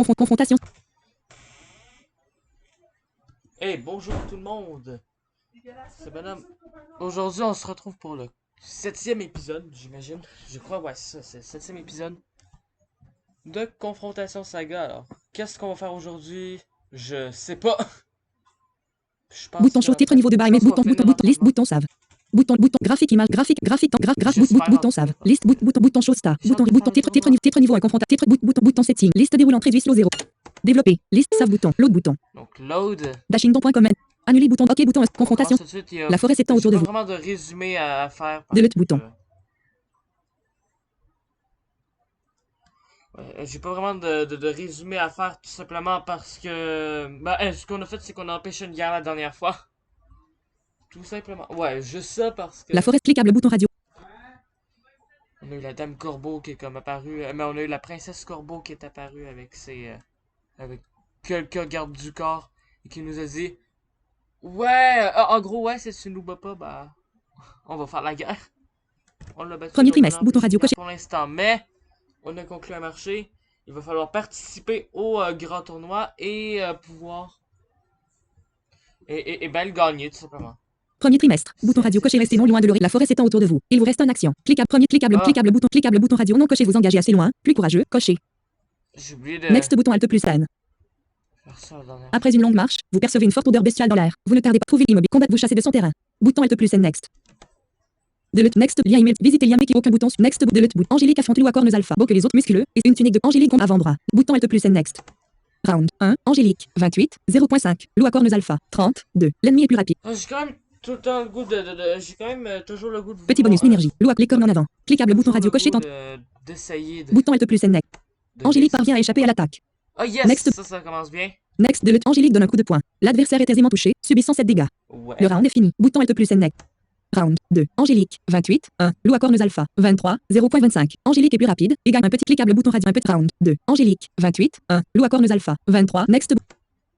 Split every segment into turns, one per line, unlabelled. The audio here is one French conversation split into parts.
Confrontation.
Hey, bonjour tout le monde. C'est Bonhomme. Aujourd'hui, on se retrouve pour le 7e épisode, j'imagine. Je crois, ouais, c'est ça, c'est le 7e épisode de Confrontation Saga. Alors, qu'est-ce qu'on va faire aujourd'hui? Je sais pas. Je pense
Bouton
que
chaud, titre niveau de
je
barre,
pense qu'on va finir
liste,
lentement.
bouton save. Bouton, graphique, image, graphique,
J'espère
bouton
en tout
save.
cas.
Liste, bouton chaud, star.
J'ai hâte de faire le
Titre
tournoi.
niveau, confrontation, bouton setting. Liste déroulante, réduit, slow 0. Développer, liste, save bouton, load bouton.
Donc, load.
Dashingdon.com. Annuler bouton, ok bouton,
On
confrontation.
commence tout de suite. Il y a...
La forêt s'étend
J'ai
autour de
pas
vous.
vraiment de résumé à faire.
Delete bouton.
J'ai pas vraiment de résumé à faire tout simplement parce que ce qu'on a fait c'est qu'on a empêché une guerre la dernière fois. Tout simplement. Ouais, juste ça parce que
La forêt cliquable, bouton radio.
on a eu la dame Corbeau qui est comme apparue, mais on a eu la princesse Corbeau qui est apparue avec avec quelqu'un garde du corps et qui nous a dit ouais, en gros ouais, si tu nous bats pas, bah on va faire la guerre. On l'a battu.
Premier
Donc, on a
trimestre, bouton
empêché une
radio
guerre
coché.
pour l'instant, mais on a conclu un marché. Il va falloir participer au grand tournoi et pouvoir et ben le gagner tout simplement.
Premier trimestre, bouton radio coché, restez non loin de l'orée. La forêt s'étend autour de vous. Il vous reste une action. Cliquable bouton radio non coché, vous engagez assez loin. Plus courageux, coché.
J'ai oublié de
Next bouton alt plus N.
faire ça la dernière.
Après une longue marche, vous percevez une forte odeur bestiale dans l'air. Vous ne tardez pas, trouvez l'immobile, combattre, vous chassez de son terrain. Bouton alt plus N next. Delete next, lien email, visitez lien qui aucun bouton, next, delete bout, Angélique affronte Lou à cornes alpha, beau que les autres musculeux, et une tunique de Angélique avant-bras. Bouton alt plus N next. Round 1, Angélique, 28, 0.5, Lou à cornes alpha, 32, l'ennemi est plus rapide.
J'ai quand même tout le temps le goût j'ai quand même toujours le goût de
Petit bonus, énergie, Lou à les cornes en avant. Cliquable bouton radio coché,
d'essayer de
bouton alt plus N next. Angélique parvient à échapper à l'attaque.
Oh yes,
Next.
ça commence bien.
Next, delete, Angélique donne un coup de poing. L'adversaire est aisément touché, subissant 7 dégâts.
Ouais.
Le round est fini. Bouton alt plus N next. Round 2. Angélique, 28, 1. Lou à cornes alpha, 23, 0.25. Angélique est plus rapide et gagne un petit cliquable bouton radio. Un petit round 2. Angélique, 28, 1. Lou à cornes alpha, 23. Next.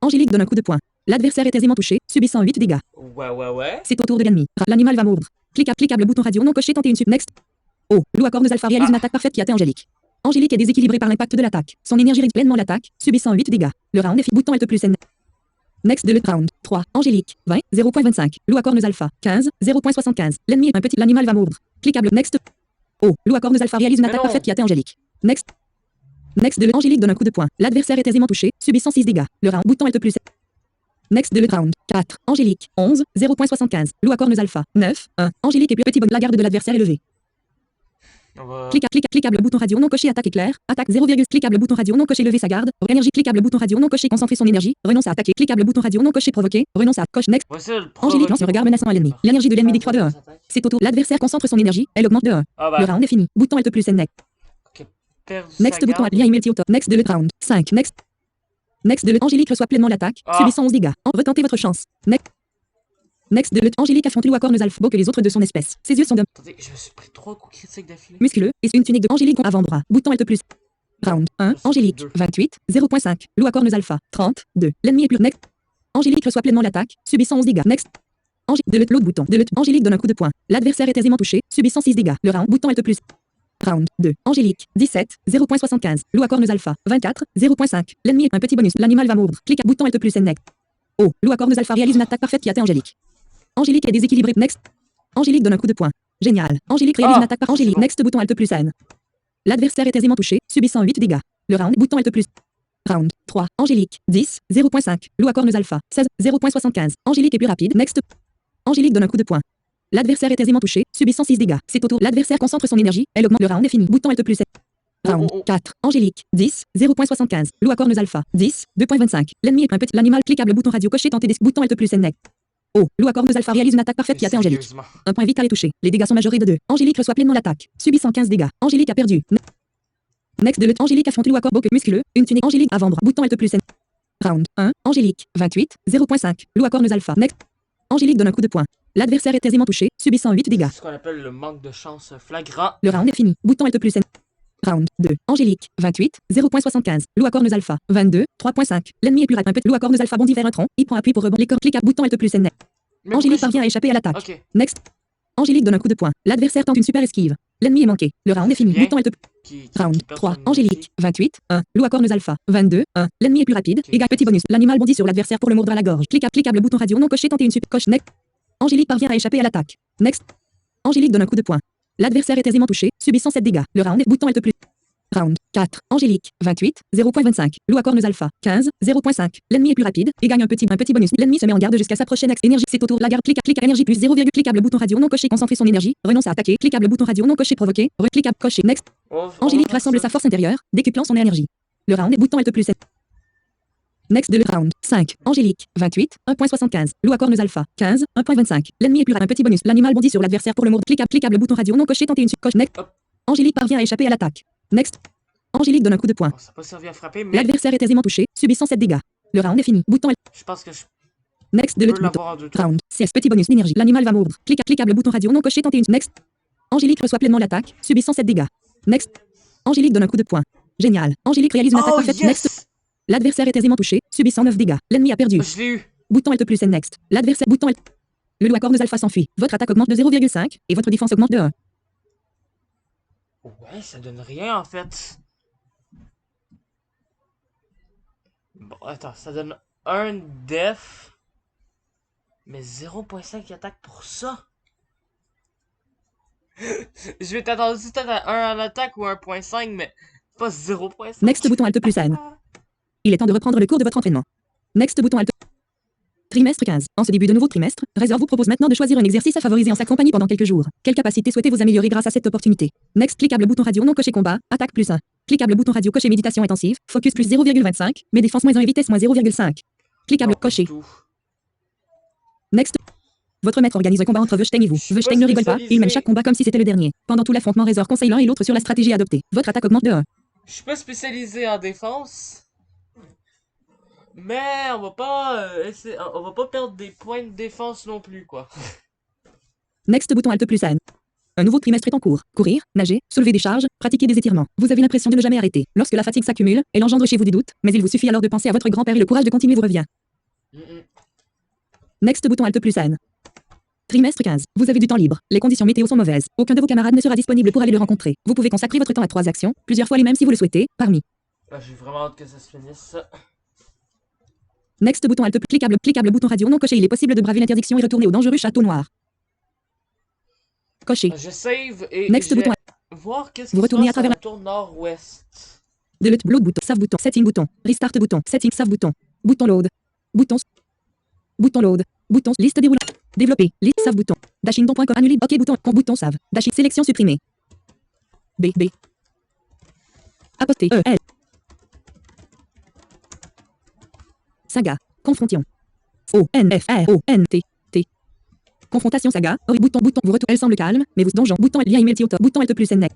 Angélique donne un coup de poing. L'adversaire est aisément touché, subissant 8 dégâts.
Ouais.
C'est au tour de l'ennemi. L'animal va mordre. Cliquable bouton radio non coché, tenter une sub. Next. Oh, Lou à cornes alpha réalise une attaque parfaite qui atteint Angélique. Angélique est déséquilibrée par l'impact de l'attaque. Son énergie réduit pleinement l'attaque, subissant 8 dégâts. Le round est fini. Bouton alt plus N. Next de le round. 3. Angélique. 20. 0.25. Lou à cornes alpha. 15. 0.75. L'ennemi est un petit. L'animal va mordre. Cliquable. Next. Oh. Lou à cornes alpha réalise une attaque parfaite qui atteint Angélique. Next. Next de le Angélique donne un coup de poing. L'adversaire est aisément touché, subissant 6 dégâts. Le round. Bouton alt plus. Next de le round. 4. Angélique. 11. 0.75. Lou à cornes alpha. 9. 1. Angélique est plus petit. La garde de l'adversaire est levée.
On va...
Cliquable bouton radio non coché, attaque éclair, attaque 0, cliquable bouton radio non coché, lever sa garde, énergie, cliquable bouton radio non coché, concentrer son énergie, renonce à attaquer, cliquable bouton radio non coché, provoquer, renonce à coche next. Angélique lance un regard menaçant à l'ennemi. L'énergie de l'ennemi décroît de 1. C'est au tour. L'adversaire concentre son énergie, elle augmente de 1. Le round est fini. Bouton alt plus N next. Next bouton lien email au top. Next de le round. 5. Next. Next de le Angélique reçoit pleinement l'attaque, subissant 11 dégâts. Retentez votre chance. Next de le Angélique affronte Lou à cornes alpha, beau que les autres de son espèce. Ses yeux sont de
Attendez, je me suis pris 3 coups critiques d'affilée.
musculeux et une tunique de Angélique avant-bras. Bouton alt plus. Round 1. Angélique. 28. 0.5. Lou à cornes alpha. 32. L'ennemi est plus. Next. Angélique reçoit pleinement l'attaque, subissant 11 dégâts. Next. L'autre bouton. Angélique donne un coup de poing. L'adversaire est aisément touché, subissant 6 dégâts. Le round. Bouton alt plus. Round 2. Angélique. 17. 0.75. Lou à cornes alpha. 24. 0.5. L'ennemi est un petit bonus. L'animal va mordre. Clique à bouton alt plus N next. Oh. Lou à cornes alpha réalise une attaque parfaite qui atteint Angélique. Angélique est déséquilibrée. Next. Angélique donne un coup de poing. Génial. Angélique réalise une attaque par Angélique.
Bon.
Next bouton alt plus N. L'adversaire est aisément touché, subissant 8 dégâts. Le round. Bouton alt plus. Round 3. Angélique. 10. 0.5. Lou à cornes alpha. 16. 0.75. Angélique est plus rapide. Next. Angélique donne un coup de poing. L'adversaire est aisément touché, subissant 6 dégâts. C'est au tour. L'adversaire concentre son énergie, elle augmente. Le round est fini. Bouton alt plus N. Round 4. Angélique. 10. 0.75. Lou à cornes alpha. 10. 2.25. L'ennemi est un petit. L'animal cliquable bouton radio coché tenter des bouton alt plus N next. Oh. Lou à cornes alpha réalise une attaque parfaite qui atteint Angélique. Un point vital est touché. Les dégâts sont majorés de 2. Angélique reçoit pleinement l'attaque, subissant 15 dégâts. Angélique a perdu. Next de le Angélique affronte Lou à corps beau que musculeux, une tunique Angélique avant-bras. Bouton alt plus N. Round 1. Angélique. 28. 0.5. Lou à cornes alpha. Next. Angélique donne un coup de poing. L'adversaire est aisément touché, subissant 8 dégâts.
C'est ce qu'on appelle le manque de chance flagrant.
Le round est fini. Bouton alt plus N. Round 2. Angélique. 28. 0.75. Lou à cornes alpha. 22. 3.5. L'ennemi est plus rapide. Un petit. Lou à cornes alpha bondit vers un tronc. Il prend appui pour rebondir. Les corps cliquent à bouton alt plus N. Angélique parvient à échapper à l'attaque.
Ok.
Next. Angélique donne un coup de poing. L'adversaire tente une super esquive. L'ennemi est manqué. Le round est fini.
Bien.
Bouton Alt+. Round
perd
3.
son
Angélique.
énergie.
28. 1. Loup à cornes alpha. 22. 1. L'ennemi est plus rapide.
Ok.
Égale petit bonus. L'animal bondit sur l'adversaire pour le mordre à la gorge. Cliquable bouton radio non coché. Tenter une super coche. Next. Angélique parvient à échapper à l'attaque. Next. Angélique donne un coup de poing. L'adversaire est aisément touché, subissant 7 dégâts. Le round est bouton Alt+. Round 4. Angélique. 28. 0.25. Loup à cornes alpha. 15. 0.5. L'ennemi est plus rapide et gagne un petit bonus. L'ennemi se met en garde jusqu'à sa prochaine action. Énergie. C'est au tour de la garde. Clique énergie plus 0, cliquable bouton radio non coché. Concentrer son énergie. Renonce à attaquer. Cliquable bouton radio non coché. Provoquer. Recliquable coché. Next. Angélique rassemble sa force intérieure, décuplant son énergie. Le round est bouton Alt+. Next de le round 5. Angélique. 28. 1.75. Loup à cornes alpha. 15. 1.25. L'ennemi est plus rapide. Un petit bonus. L'animal bondit sur l'adversaire pour le mordre. Cliquable bouton radio non coché. Tenter une coche. Next.
Hop.
Angélique parvient à échapper à l'attaque. Next. Angélique donne un coup de poing.
Bon, ça n'a pas servi à frapper, mais
L'adversaire est aisément touché, subissant 7 dégâts. Le round est fini. Bouton Alt.
je pense que je
Next de
peux
le bouton.
l'avoir en deux tours.
Round 6. Petit bonus d'énergie. L'animal va mordre. Cliquable bouton radio non coché. Tenter une. Next. Angélique reçoit pleinement l'attaque, subissant 7 dégâts. Next. Angélique donne un coup de poing. Génial. Angélique réalise une attaque
Oh
parfaite. Next.
yes!
L'adversaire est aisément touché, subissant 9 dégâts. L'ennemi a perdu.
Je l'ai eu.
Bouton Alt plus N next. L'adversaire bouton Alt. Le loup à cornes alpha s'enfuit. Votre attaque augmente de 0,5 et votre défense augmente de 1.
Ouais, ça donne rien en fait. Bon, attends, ça donne un def, mais 0.5 attaque pour ça. Je vais t'attendre peut-être à 1 en attaque ou 1.5, mais pas 0.5.
Next bouton Alt plus N. Il est temps de reprendre le cours de votre entraînement. Next bouton Alt. Trimestre 15. En ce début de nouveau trimestre, Razor vous propose maintenant de choisir un exercice à favoriser en sa compagnie pendant quelques jours. Quelle capacité souhaitez-vous améliorer grâce à cette opportunité? Next, cliquable bouton radio non coché combat, attaque plus 1. Cliquable bouton radio coché méditation intensive, focus plus 0,25, mais défense moins 1 et vitesse moins 0,5. Cliquable coché. Next. Votre maître organise un combat entre Veuchteng et vous. Veuchteng ne rigole pas, il mène chaque combat comme si c'était le dernier. Pendant tout l'affrontement, Razor conseille l'un et l'autre sur la stratégie à adopter. Votre attaque augmente de 1.
Je suis pas spécialisé en défense, mais on va pas on va pas perdre des points de défense non plus quoi.
Next bouton Alt plus N. Un nouveau trimestre est en cours. Courir, nager, soulever des charges, pratiquer des étirements. Vous avez l'impression de ne jamais arrêter. Lorsque la fatigue s'accumule, elle engendre chez vous des doutes, mais il vous suffit alors de penser à votre grand-père et le courage de continuer vous revient. Next bouton Alt plus N. Trimestre 15. Vous avez du temps libre. Les conditions météo sont mauvaises. Aucun de vos camarades ne sera disponible pour aller le rencontrer. Vous pouvez consacrer votre temps à 3 actions, plusieurs fois les mêmes si vous le souhaitez, parmi.
J'ai vraiment hâte que ça se finisse.
Next bouton Alt cliquable bouton radio non coché. Il est possible de braver l'interdiction et retourner au dangereux château noir. Coché.
Je save et
Next
je vais
bouton.
voir qu'est-ce
Vous
qui se
retournez
passe
à travers
la tour nord-ouest.
Delete bloat bouton, save bouton, setting bouton, restart bouton, setting save bouton, bouton load, bouton, bouton load, bouton liste déroulant, développer, liste save bouton, dashington.com annulé, ok bouton, bouton save, dashing sélection supprimée, B, aposté, L, saga, confrontation, O, N, F, R, O, N, T, T, confrontation saga, bouton, vous retournez, elle semble calme, mais vous, donjon, bouton, lien email top, bouton Alt plus N,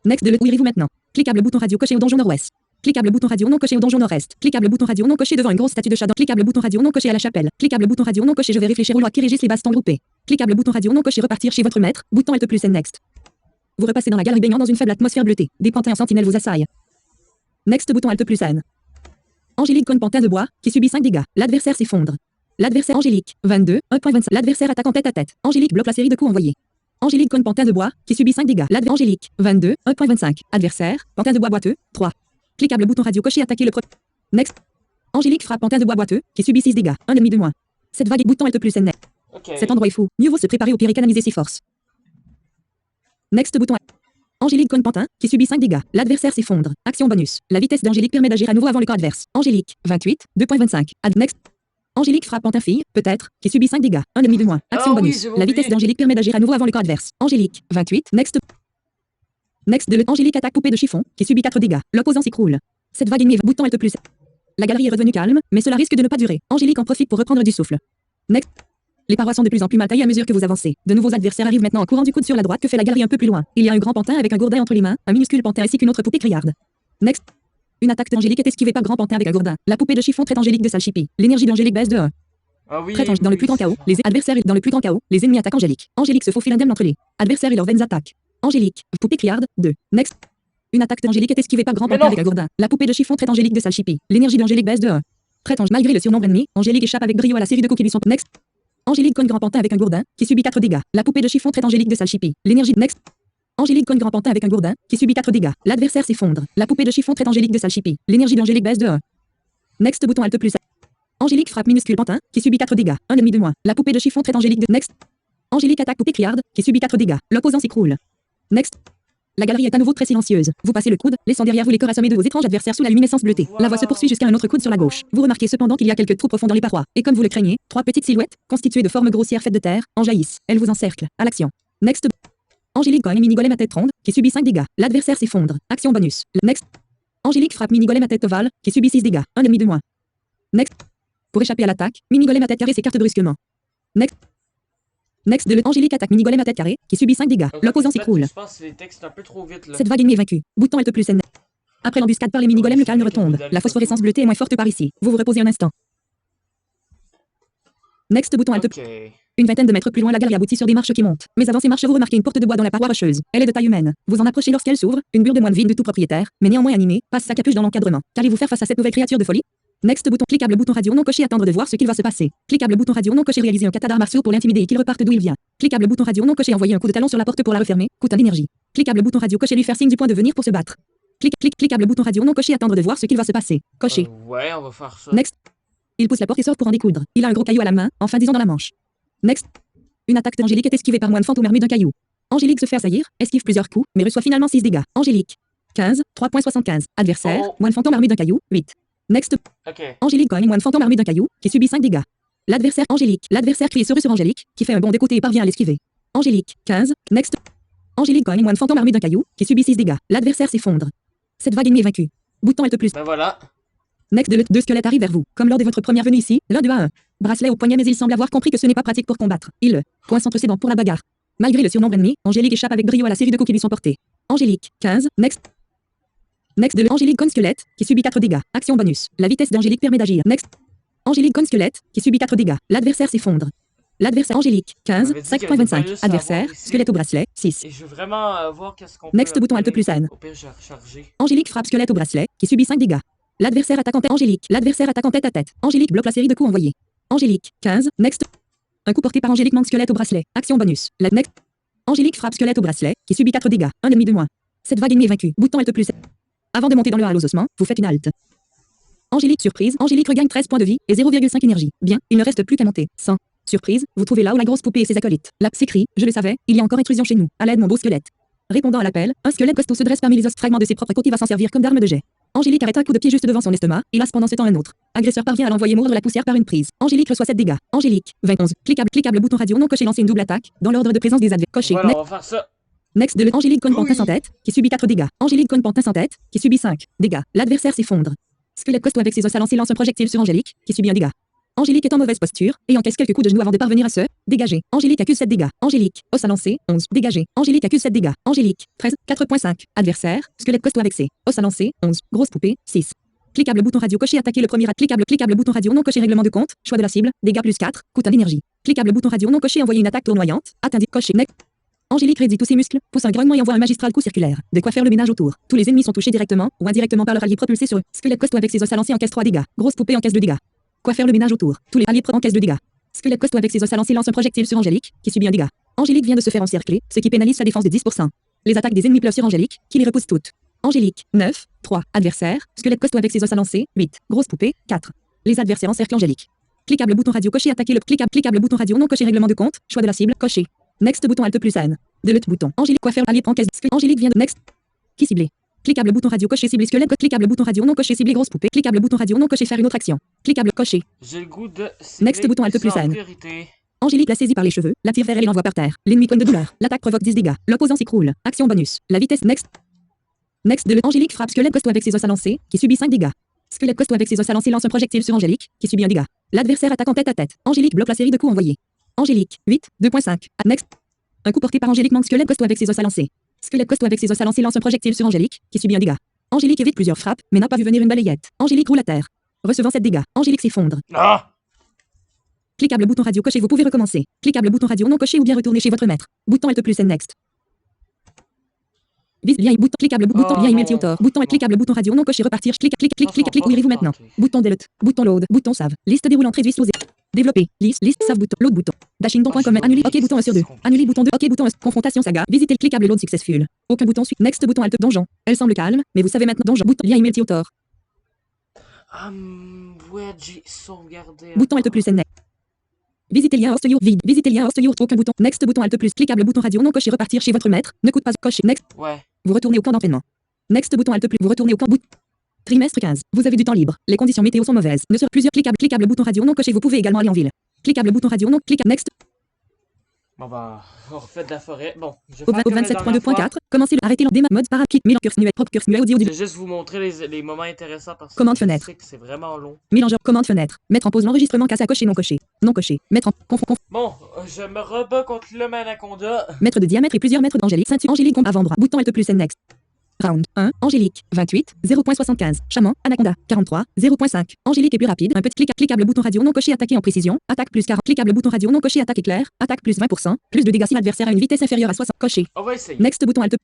next de le, où irez-vous maintenant? Cliquable bouton radio coché au donjon nord-ouest. Cliquable bouton radio non coché au donjon nord-est. Cliquable bouton radio non coché devant une grosse statue de chat. Cliquable bouton radio non coché à la chapelle. Cliquable bouton radio non coché je vais réfléchir au loi qui régissent les bastons groupés. Cliquable bouton radio non coché repartir chez votre maître. Bouton Alt plus N next. Vous repassez dans la galerie baignant dans une faible atmosphère bleutée. Des pantins en sentinelle vous assaillent. Next bouton Alt plus N. Angélique cogne pantin de bois qui subit 5 dégâts. L'adversaire s'effondre. L'adversaire Angélique 22 1.25. L'adversaire attaque en tête à tête. Angélique bloque la série de coups envoyés. Angélique cogne pantin de bois, qui subit 5 dégâts. Angélique, 22, 1.25. Adversaire, pantin de bois boiteux, 3. Cliquable bouton radio coché, attaquer le premier. Next. Angélique frappe pantin de bois boiteux, qui subit 6 dégâts. 1 demi de moins. Cette vague est bouton Alt plus N.
Okay.
Cet endroit est fou. Mieux vaut se préparer au pire et canaliser ses forces. Next bouton. Angélique cogne pantin, qui subit 5 dégâts. L'adversaire s'effondre. Action bonus. La vitesse d'Angélique permet d'agir à nouveau avant le camp adverse. Angélique, 28, 2.25. Next. Angélique frappe pantin fille, peut-être, qui subit 5 dégâts. 1 demi de moins. Action bonus. La vitesse d'Angélique permet d'agir à nouveau avant le camp adverse. Angélique, 28, next. Next de le Angélique attaque poupée de chiffon, qui subit 4 dégâts. L'opposant s'écroule. Cette vague est bouton Alt plus. La galerie est redevenue calme, mais cela risque de ne pas durer. Angélique en profite pour reprendre du souffle. Next. Les parois sont de plus en plus mal taillées à mesure que vous avancez. De nouveaux adversaires arrivent maintenant en courant du coude sur la droite que fait la galerie un peu plus loin. Il y a un grand pantin avec un gourdin entre les mains, un minuscule pantin ainsi qu'une autre poupée criarde. Next. Une attaque d'Angélique est esquivée par grand pantin avec un gourdin. La poupée de chiffon traite Angélique de sale chippie. L'énergie d'Angélique baisse de 1.
Ah oui,
Traite dans le plus grand chaos. Les adversaires dans le plus grand chaos. Les ennemis attaquent Angélique. Angélique se faufile indemne entre les adversaires et leurs vaines attaques. Angélique. Poupée criarde. 2. Next. Une attaque d'Angélique est esquivée par grand pantin avec un gourdin. La poupée de chiffon traite Angélique de sale chippie. L'énergie d'Angélique baisse de 1. Traite malgré le surnombre ennemi. Angélique échappe avec brio à la série de coups qui lui sont. Next. Angélique cogne grand pantin avec un gourdin, qui subit 4 dégâts. La poupée de chiffon traite Angélique de sale chippie. L'énergie. Next. Angélique cogne Grand Pantin avec un gourdin, qui subit 4 dégâts. L'adversaire s'effondre. La poupée de chiffon traite Angélique de sale chippie. L'énergie d'Angélique baisse de 1. Next bouton Alt plus. Angélique frappe minuscule Pantin, qui subit 4 dégâts. Un demi de moins. La poupée de chiffon traite Angélique de Next. Angélique attaque poupée criarde, qui subit 4 dégâts. L'opposant s'écroule. Next. La galerie est à nouveau très silencieuse. Vous passez le coude, laissant derrière vous les corps assommés de vos étranges adversaires sous la luminescence bleutée. La voie se poursuit jusqu'à un autre coude sur la gauche. Vous remarquez cependant qu'il y a quelques trous profonds dans les parois. Et comme vous le craignez, 3 petites silhouettes, constituées de formes grossières faites de terre, en jaillissent. Elles vous encerclent. À l'action. Next. Angélique gagne mini-golem à tête ronde, qui subit 5 dégâts. L'adversaire s'effondre. Action bonus. Next. Angélique frappe mini-golem à tête ovale, qui subit 6 dégâts. Un demi de moins. Next. Pour échapper à l'attaque, mini-golem à tête carrée s'écarte brusquement. Next. Next de Angélique attaque mini-golem à tête carrée, qui subit 5 dégâts. L'opposant s'écroule.
Je pense que les textes un peu trop vite là.
Cette vague ennemie est vaincue. Bouton Alt plus N. Après l'embuscade par les mini-golems, le calme retombe. La phosphorescence bleutée est moins forte par ici. Vous vous reposez un instant. Next bouton Alt.
Ok.
Une vingtaine de mètres plus loin, la galerie aboutit sur des marches qui montent. Mais avant ces marches, vous remarquez une porte de bois dans la paroi rocheuse. Elle est de taille humaine. Vous en approchez lorsqu'elle s'ouvre. Une bure de moine vide de tout propriétaire, mais néanmoins animée, passe sa capuche dans l'encadrement. Qu'allez-vous faire face à cette nouvelle créature de folie? Next bouton. Cliquable bouton radio non coché, attendre de voir ce qu'il va se passer. Cliquable bouton radio non coché, réaliser un kata d'arts martiaux pour l'intimider et qu'il reparte d'où il vient. Cliquable bouton radio non coché, envoyer un coup de talon sur la porte pour la refermer, coûte un d'énergie. Cliquable bouton radio coché, lui faire signe du point de venir pour se battre. Cliquable bouton radio non coché, attendre de voir ce qu'il va se passer. Coché.
Ouais, on va faire ça.
Next. Il pousse la porte et sort pour en découdre. Il a un gros caillou à la main, enfin disons dans la manche. Next. Une attaque d'Angélique est esquivée par moine fantôme armé d'un caillou. Angélique se fait assaillir, esquive plusieurs coups, mais reçoit finalement 6 dégâts. Angélique. 15, 3.75. Adversaire, moine fantôme armé d'un caillou, 8. Next.
Ok.
Angélique gagne moine fantôme armé d'un caillou, qui subit 5 dégâts. L'adversaire Angélique. L'adversaire crie sur Angélique, qui fait un bond de côté et parvient à l'esquiver. Angélique. 15. Next. Angélique gagne moine fantôme armé d'un caillou, qui subit 6 dégâts. L'adversaire s'effondre. Cette vague ennemie est vaincue. Bouton Alt plus.
Ben voilà.
Next de deux squelettes arrivent vers vous. Comme lors de votre première venue ici, l'un d'eux a un bracelet au poignet, mais il semble avoir compris que ce n'est pas pratique pour combattre. Il le pointe entre ses dents pour la bagarre. Malgré le surnombre ennemi, Angélique échappe avec brio à la série de coups qui lui sont portés. Angélique. 15. Next. Next de Angélique Gon Squelette, qui subit 4 dégâts. Action bonus. La vitesse d'Angélique permet d'agir. Next. Angélique Gon Squelette, qui subit 4 dégâts. L'adversaire s'effondre. L'adversaire Angélique. 15. 5.25. Adversaire. Squelette au bracelet. 6.
Et je veux vraiment voir qu'est-ce qu'on
Next bouton Alt plus N.
Au pire, j'ai rechargé.
Angélique frappe squelette au bracelet, qui subit 5 dégâts. L'adversaire attaque en tête. Angélique. L'adversaire attaque en tête à tête. Angélique bloque la série de coups envoyés. Angélique. 15. Next. Un coup porté par Angélique manque squelette au bracelet. Action bonus. La next. Angélique frappe squelette au bracelet, qui subit 4 dégâts. Un demi de moins. Cette vague ennemie est vaincue. Bouton Alt plus. Avant de monter dans le hall aux ossements, vous faites une halte. Angélique surprise. Angélique regagne 13 points de vie et 0,5 énergie. Bien, il ne reste plus qu'à monter. 100. Surprise, vous trouvez là où la grosse poupée et ses acolytes. Là, s'écrie, je le savais, il y a encore intrusion chez nous. À l'aide, mon beau squelette. Répondant à l'appel, un squelette costaud se dresse parmi les os. Fragments de ses propres côtes, il va s'en servir comme d'arme de jet. Angélique arrête un coup de pied juste devant son estomac, et lance pendant ce temps un autre. Agresseur parvient à l'envoyer mordre la poussière par une prise. Angélique reçoit 7 dégâts. Angélique. 21. Cliquable bouton radio non coché, lancer une double attaque, dans l'ordre de présence des adversaires. Coché.
Voilà, on va faire ça.
Next de Angélique cogne Pantin sans tête, qui subit 4 dégâts. Angélique cogne Pantin sans tête, qui subit 5 dégâts. L'adversaire s'effondre. Squelette costaud avec ses os à lancer lance un projectile sur Angélique, qui subit un dégât. Angélique est en mauvaise posture, et encaisse quelques coups de genoux avant de parvenir à se dégager. Angélique accuse 7 dégâts. Angélique, os à lancer, 11, dégagé. Angélique accuse 7 dégâts. Angélique, 13, 4.5. Adversaire, squelette costaud avec ses os à lancer, 11, grosse poupée, 6. Cliquable bouton radio coché, attaquer le premier cliquable bouton radio non coché, règlement de compte, choix de la cible, dégâts plus 4, coût en énergie. Cliquable bouton radio non coché, envoyer une attaque tournoyante, atteindre, coché, next. Angélique raidit tous ses muscles, pousse un grognement et envoie un magistral coup circulaire. De quoi faire le ménage autour. Tous les ennemis sont touchés directement ou indirectement par leur allié propulsé sur eux. Squelette costaud avec ses os à lancer encaisse 3 dégâts. Grosse poupée encaisse 2 dégâts. Quoi faire le ménage autour. Tous les alliés encaissent 2 dégâts. Squelette costaud avec ses os à lancer lance un projectile sur Angélique, qui subit un dégât. Angélique vient de se faire encercler, ce qui pénalise sa défense de 10%. Les attaques des ennemis pleuvent sur Angélique, qui les repousse toutes. Angélique, 9, 3. Adversaire, squelette costaud avec ses os à lancer, 8. Grosse poupée, 4. Les adversaires encerclent Angélique. Cliquable bouton radio coché, attaquer le cliquable bouton radio non coché, règlement de compte, choix de la cible, coché. Next bouton Alt plus N. De l'autre bouton. Angélique quoi faire allié encaisse. Angélique vient de next. Qui ciblé. Cliquable bouton radio coché ciblé squelette. Cliquable bouton radio non coché ciblé grosse poupée. Cliquable bouton radio non coché faire une autre action. Cliquable coché.
J'ai le goût de
Next bouton Alt plus N.
priorité.
Angélique la saisit par les cheveux, la tire vers elle et l'envoie par terre. L'ennemi cogne de douleur. L'attaque provoque 10 dégâts. L'opposant s'écroule. Action bonus. La vitesse next. Next de Angélique frappe squelette costaud avec ses os à lancer, qui subit 5 dégâts. Squelette costaud avec ses os à lancer lance un projectile sur Angélique, qui subit un dégât. L'adversaire attaque en tête à tête. Angélique bloque la série de coups envoyés. Angélique, 8, 2.5. Next. Un coup porté par Angélique manque squelette costaud avec ses os à lancer. Squelette costaud avec ses os à lancer lance un projectile sur Angélique, qui subit un dégât. Angélique évite plusieurs frappes, mais n'a pas vu venir une balayette. Angélique roule à terre. Recevant 7 dégâts. Angélique s'effondre.
Ah!
Cliquable bouton radio coché, vous pouvez recommencer. Cliquable bouton radio non coché ou bien retourner chez votre maître. Bouton Alt plus N next. Lien bouton cliquable bouton
Oh
lien email
non.
tutor bouton et
Non.
cliquable bouton radio non coché repartir clique où irez-vous maintenant. Bouton delete bouton load bouton save liste déroulante réduite sous développer liste save bouton load bouton dashingdon.com annuler ok bouton 1 sur 2 annuler bouton 2 ok bouton 1 confrontation saga visiter le cliquable load successful aucun bouton suite next bouton alt donjon elle semble calme mais vous savez maintenant donjon bouton lien email tutor
Ouais, j'ai sauvegardé.
bouton alt plus next visiter lien host vide visiter lien host aucun bouton next bouton alt plus cliquable bouton radio non coché repartir chez votre maître ne coûte pas coché next
Ouais.
vous retournez au camp d'entraînement next bouton alt plus vous retournez au camp trimestre 15 vous avez du temps libre les conditions météo sont mauvaises ne sur plusieurs cliquable bouton radio non coché vous pouvez également aller en ville cliquable bouton radio non cliquable next
Bon bah, on refait de la forêt. Bon, je vais
au
faire comme la dernière fois.
27.2.4 commencez le arrêtez le démat mode para kit mélange curse nuet propre curse nuet audio
Je vais juste vous montrer les moments intéressants parce que
Commande
je
fenêtre.
sais que c'est vraiment long.
mélangeur commande fenêtre mettre en pause l'enregistrement casse à cocher non coché mettre en
Bon, je me rebats contre le Manaconda.
mètre de diamètre et plusieurs mètres d'angélique ceinture angélique avant-bras bouton alt plus next round 1 angélique 28 0.75 chaman anaconda 43 0.5 angélique est plus rapide un petit cliquable bouton radio non coché attaqué en précision attaque plus 40 cliquable bouton radio non coché attaque éclair attaque plus 20% plus de dégâts si l'adversaire a une vitesse inférieure à 60 coché
On va essayer.
next bouton alt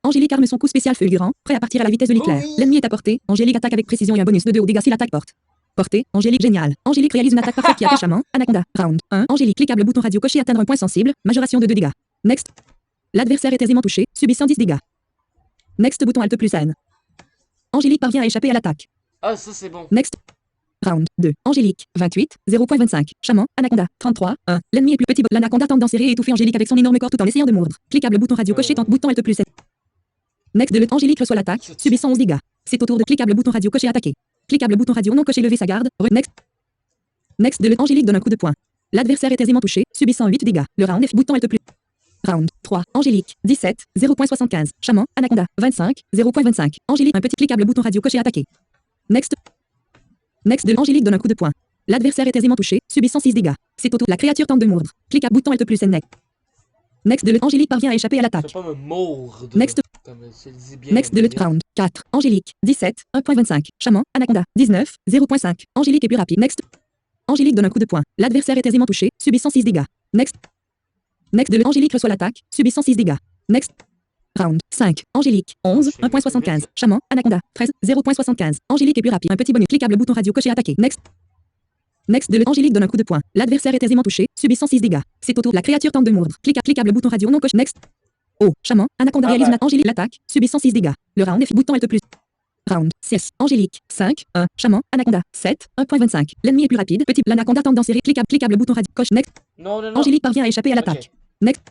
angélique arme son coup spécial fulgurant prêt à partir à la vitesse de l'éclair
Oui.
l'ennemi est à portée angélique attaque avec précision et un bonus de 2 aux dégâts si l'attaque porte portée angélique génial angélique réalise une attaque parfaite qui attaque chaman anaconda round 1 angélique cliquable bouton radio coché atteindre un point sensible majoration de 2 dégâts next l'adversaire est aisément touché subissant 10 dégâts next bouton alt plus N angélique parvient à échapper à l'attaque
Ah, ça c'est bon.
next round 2 angélique 28 0.25 chaman anaconda 33 1 l'ennemi est plus petit l'anaconda tente d'enserrer et étouffer angélique avec son énorme corps tout en essayant de mordre cliquable bouton radio coché tente bouton alt plus N next de le angélique reçoit l'attaque subissant 11 dégâts c'est au tour de cliquable bouton radio coché attaquer cliquable bouton radio non coché lever sa garde next de le angélique donne un coup de poing l'adversaire est aisément touché subissant 8 dégâts le round F bouton alt plus round 3 angélique 17 0.75 chaman anaconda 25 0.25 angélique un petit cliquable bouton radio coché attaquer next de angélique donne un coup de poing l'adversaire est aisément touché subissant 6 dégâts c'est au tour la créature tente de mordre cliquable bouton alt plus N next de le angélique parvient à échapper à l'attaque
Tu vas pas me mordre.
Next.
Comme je le dis bien.
next de le round 4 angélique 17 1.25 chaman anaconda 19 0.5 angélique est plus rapide next angélique donne un coup de poing l'adversaire est aisément touché subissant 6 dégâts next de le angélique reçoit l'attaque subissant 6 dégâts next round 5 angélique 11 1.75 chaman anaconda 13 0.75 angélique est plus rapide un petit bonus cliquable bouton radio coché attaquer next de le angélique donne un coup de poing l'adversaire est aisément touché subissant 6 dégâts c'est au tour la créature tente de mordre cliquable bouton radio non coché next oh chaman anaconda réalise une angélique l'attaque subissant 6 dégâts le round F bouton alt plus round 6 angélique 5 1 chaman anaconda 7 1.25 l'ennemi est plus rapide petit l'anaconda tente d'enserrer cliquable bouton radio coche next
Non.
angélique parvient à échapper à l'attaque next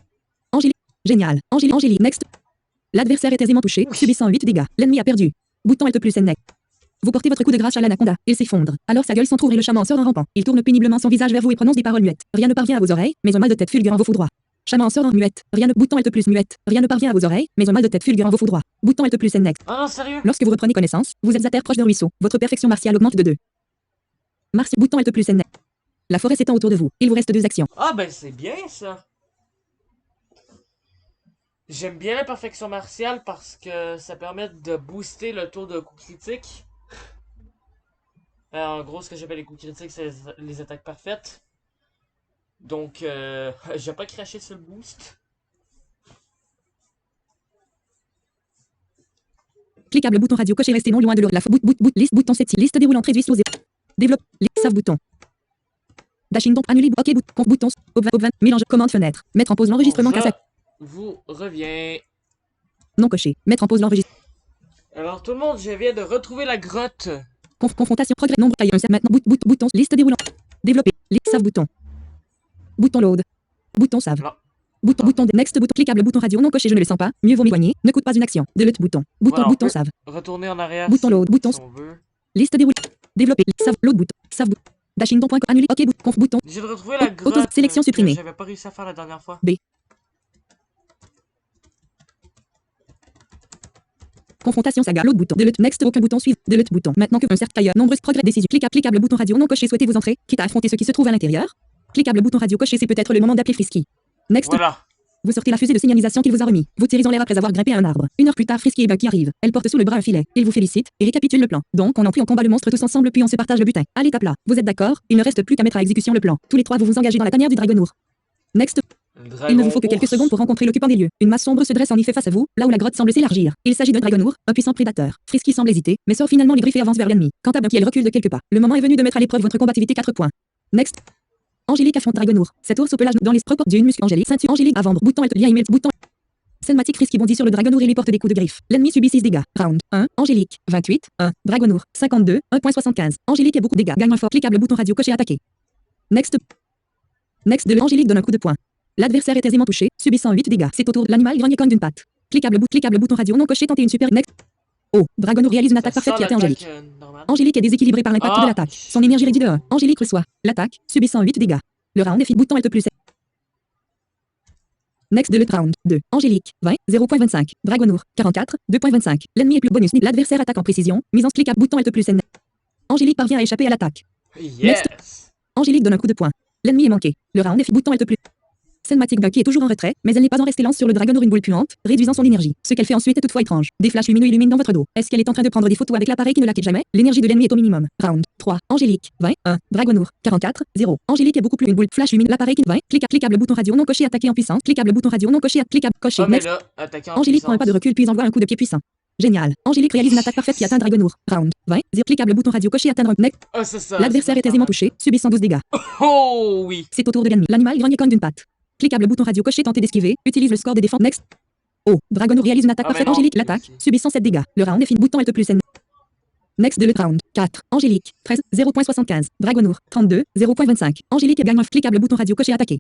angélique génial angélique next l'adversaire est aisément touché subissant 8 dégâts l'ennemi a perdu bouton alt plus N vous portez votre coup de grâce à l'anaconda il s'effondre alors sa gueule s'entrouvre et le chaman sort en rampant il tourne péniblement son visage vers vous et prononce des paroles muettes rien ne parvient à vos oreilles mais un mal de tête fulgurant vous foudroie chaman sort en muette rien ne bouton alt plus muette rien ne parvient à vos oreilles mais un mal de tête fulgurant vous foudroie bouton alt plus N
Ah non, sérieux?
lorsque vous reprenez connaissance vous êtes à terre proche d'un ruisseau votre perfection martiale augmente de 2 bouton alt plus N la forêt s'étend autour de vous il vous reste 2 actions
Ah ben c'est bien ça. J'aime bien la perfection martiale parce que ça permet de booster le taux de coups critiques. En gros, ce que j'appelle les coups critiques, c'est les attaques parfaites. Donc, je vais pas cracher sur le boost.
cliquable bouton radio coché restez non loin de la liste bouton 7 liste déroulante réduit sous 0 développe save bouton dashing donc annuler ok bouton mélange commande fenêtre mettre en pause l'enregistrement casse
Vous revient.
non coché mettre en pause l'enregistrement
Alors tout le monde, je viens de retrouver la grotte.
confrontation progrès nombre taille 1 maintenant bouton liste déroulant développer save bouton load bouton save
Non.
bouton next bouton cliquable bouton radio non coché je ne le sens pas mieux vaut m'éloigner ne coûte pas une action delete bouton
Voilà, on
bouton
peut
save
Retourner en arrière.
Bouton load, bouton
si on veut.
liste déroulée développer save load bouton save dashing don annuler ok bouton
J'ai retrouvé la
Auto-
grotte.
sélection
que
supprimée.
J'avais pas réussi à faire la dernière fois.
confrontation saga load bouton delete next aucun bouton suivre delete bouton maintenant que un cercle tailleur nombreuses progrès décision cliquable bouton radio non coché souhaitez-vous entrer quitte à affronter ce qui se trouve à l'intérieur cliquable bouton radio coché c'est peut-être le moment d'appeler Frisky next
Voilà.
vous sortez la fusée de signalisation qu'il vous a remis vous tirez en l'air après avoir grimpé à un arbre 1 heure plus tard Frisky et Bucky arrivent elle porte sous le bras un filet il vous félicite et récapitule le plan donc on entre en combat le monstre tous ensemble puis on se partage le butin à l'étape là vous êtes d'accord il ne reste plus qu'à mettre à exécution le plan tous les trois vous vous engagez dans la tanière du Dragonour next Il ne vous faut que quelques secondes pour rencontrer l'occupant des lieux. Une masse sombre se dresse en effet face à vous, là où la grotte semble s'élargir. Il s'agit d'un dragonour, un puissant prédateur. Frisky semble hésiter, mais sort finalement les griffes et avance vers l'ennemi. Quant à Bucky, elle recule de quelques pas. Le moment est venu de mettre à l'épreuve votre combativité 4 points. Next. Angélique affronte Dragonour. Cet ours au pelage dans les proportions d'une muscle Angélique, ceinture Angélique avant bouton lien email bouton. Cinématique Frisky bondit sur le Dragonour et lui porte des coups de griffe. L'ennemi subit 6 dégâts. Round 1, Angélique, 28, 1, Dragonour, 52, 1.75. Angélique est beaucoup de dégâts. Gagne un fort. Cliquable bouton radio coché attaquer. Next de Angélique donne un coup de poing. L'adversaire est aisément touché, subissant 8 dégâts. C'est au tour de l'animal grogne comme d'une patte. Cliquable bouton radio non coché tenter une super next. Oh, Dragonour réalise une attaque parfaite qui atteint Angélique. Angélique est déséquilibrée par l'impact de l'attaque. Son énergie réduit de 1. Angélique reçoit l'attaque, subissant 8 dégâts. Le round est fini. Bouton Alt plus. Next de le round 2. Angélique, 20, 0.25. Dragonour, 44, 2.25. L'ennemi est plus bonus. L'adversaire attaque en précision. Mise en cliquable bouton Alt plus N. Angélique parvient à échapper à l'attaque.
Yes.
Angélique donne un coup de poing. L'ennemi est manqué. Le round est fini. Bouton Alt plus. Cinématique Bucky est toujours en retrait, mais elle n'est pas en resté lance sur le Dragonour une boule puante, réduisant son énergie. Ce qu'elle fait ensuite est toutefois étrange. Des flashs lumineux illuminent dans votre dos. Est-ce qu'elle est en train de prendre des photos avec l'appareil qui ne la quitte jamais? L'énergie de l'ennemi est au minimum. Round 3. Angélique, 20, 1. Dragonour, 44, 0. Angélique est beaucoup plus une boule flash lumineux. L'appareil qui 20. Cliquable bouton radio non coché attaquer en puissance. Cliquable bouton radio non coché cliquable coché.
Oh, mais
Next.
là, attaquant en
Angélique prend un pas de recul puis envoie un coup de pied puissant. Génial. Angélique réalise une attaque parfaite qui atteint Dragonour. Round 20, 0. Cliquable bouton radio coché atteindre next.
Oh, c'est ça.
L'adversaire est aisément touché, subissant 12 dégâts.
Oh oui.
C'est au tour de l'ennemi. L'animal grogne comme d'une patte. Cliquable bouton radio coché tenter d'esquiver, utilise le score des défenses. Next. Oh, Dragonour réalise une attaque parfaite.
non.
Angélique l'attaque, subissant 7 dégâts. Le round est fini. Bouton Alt plus N. Next de le round 4. Angélique, 13, 0.75. Dragonour, 32, 0.25. Angélique gagne un cliquable bouton radio coché attaquer.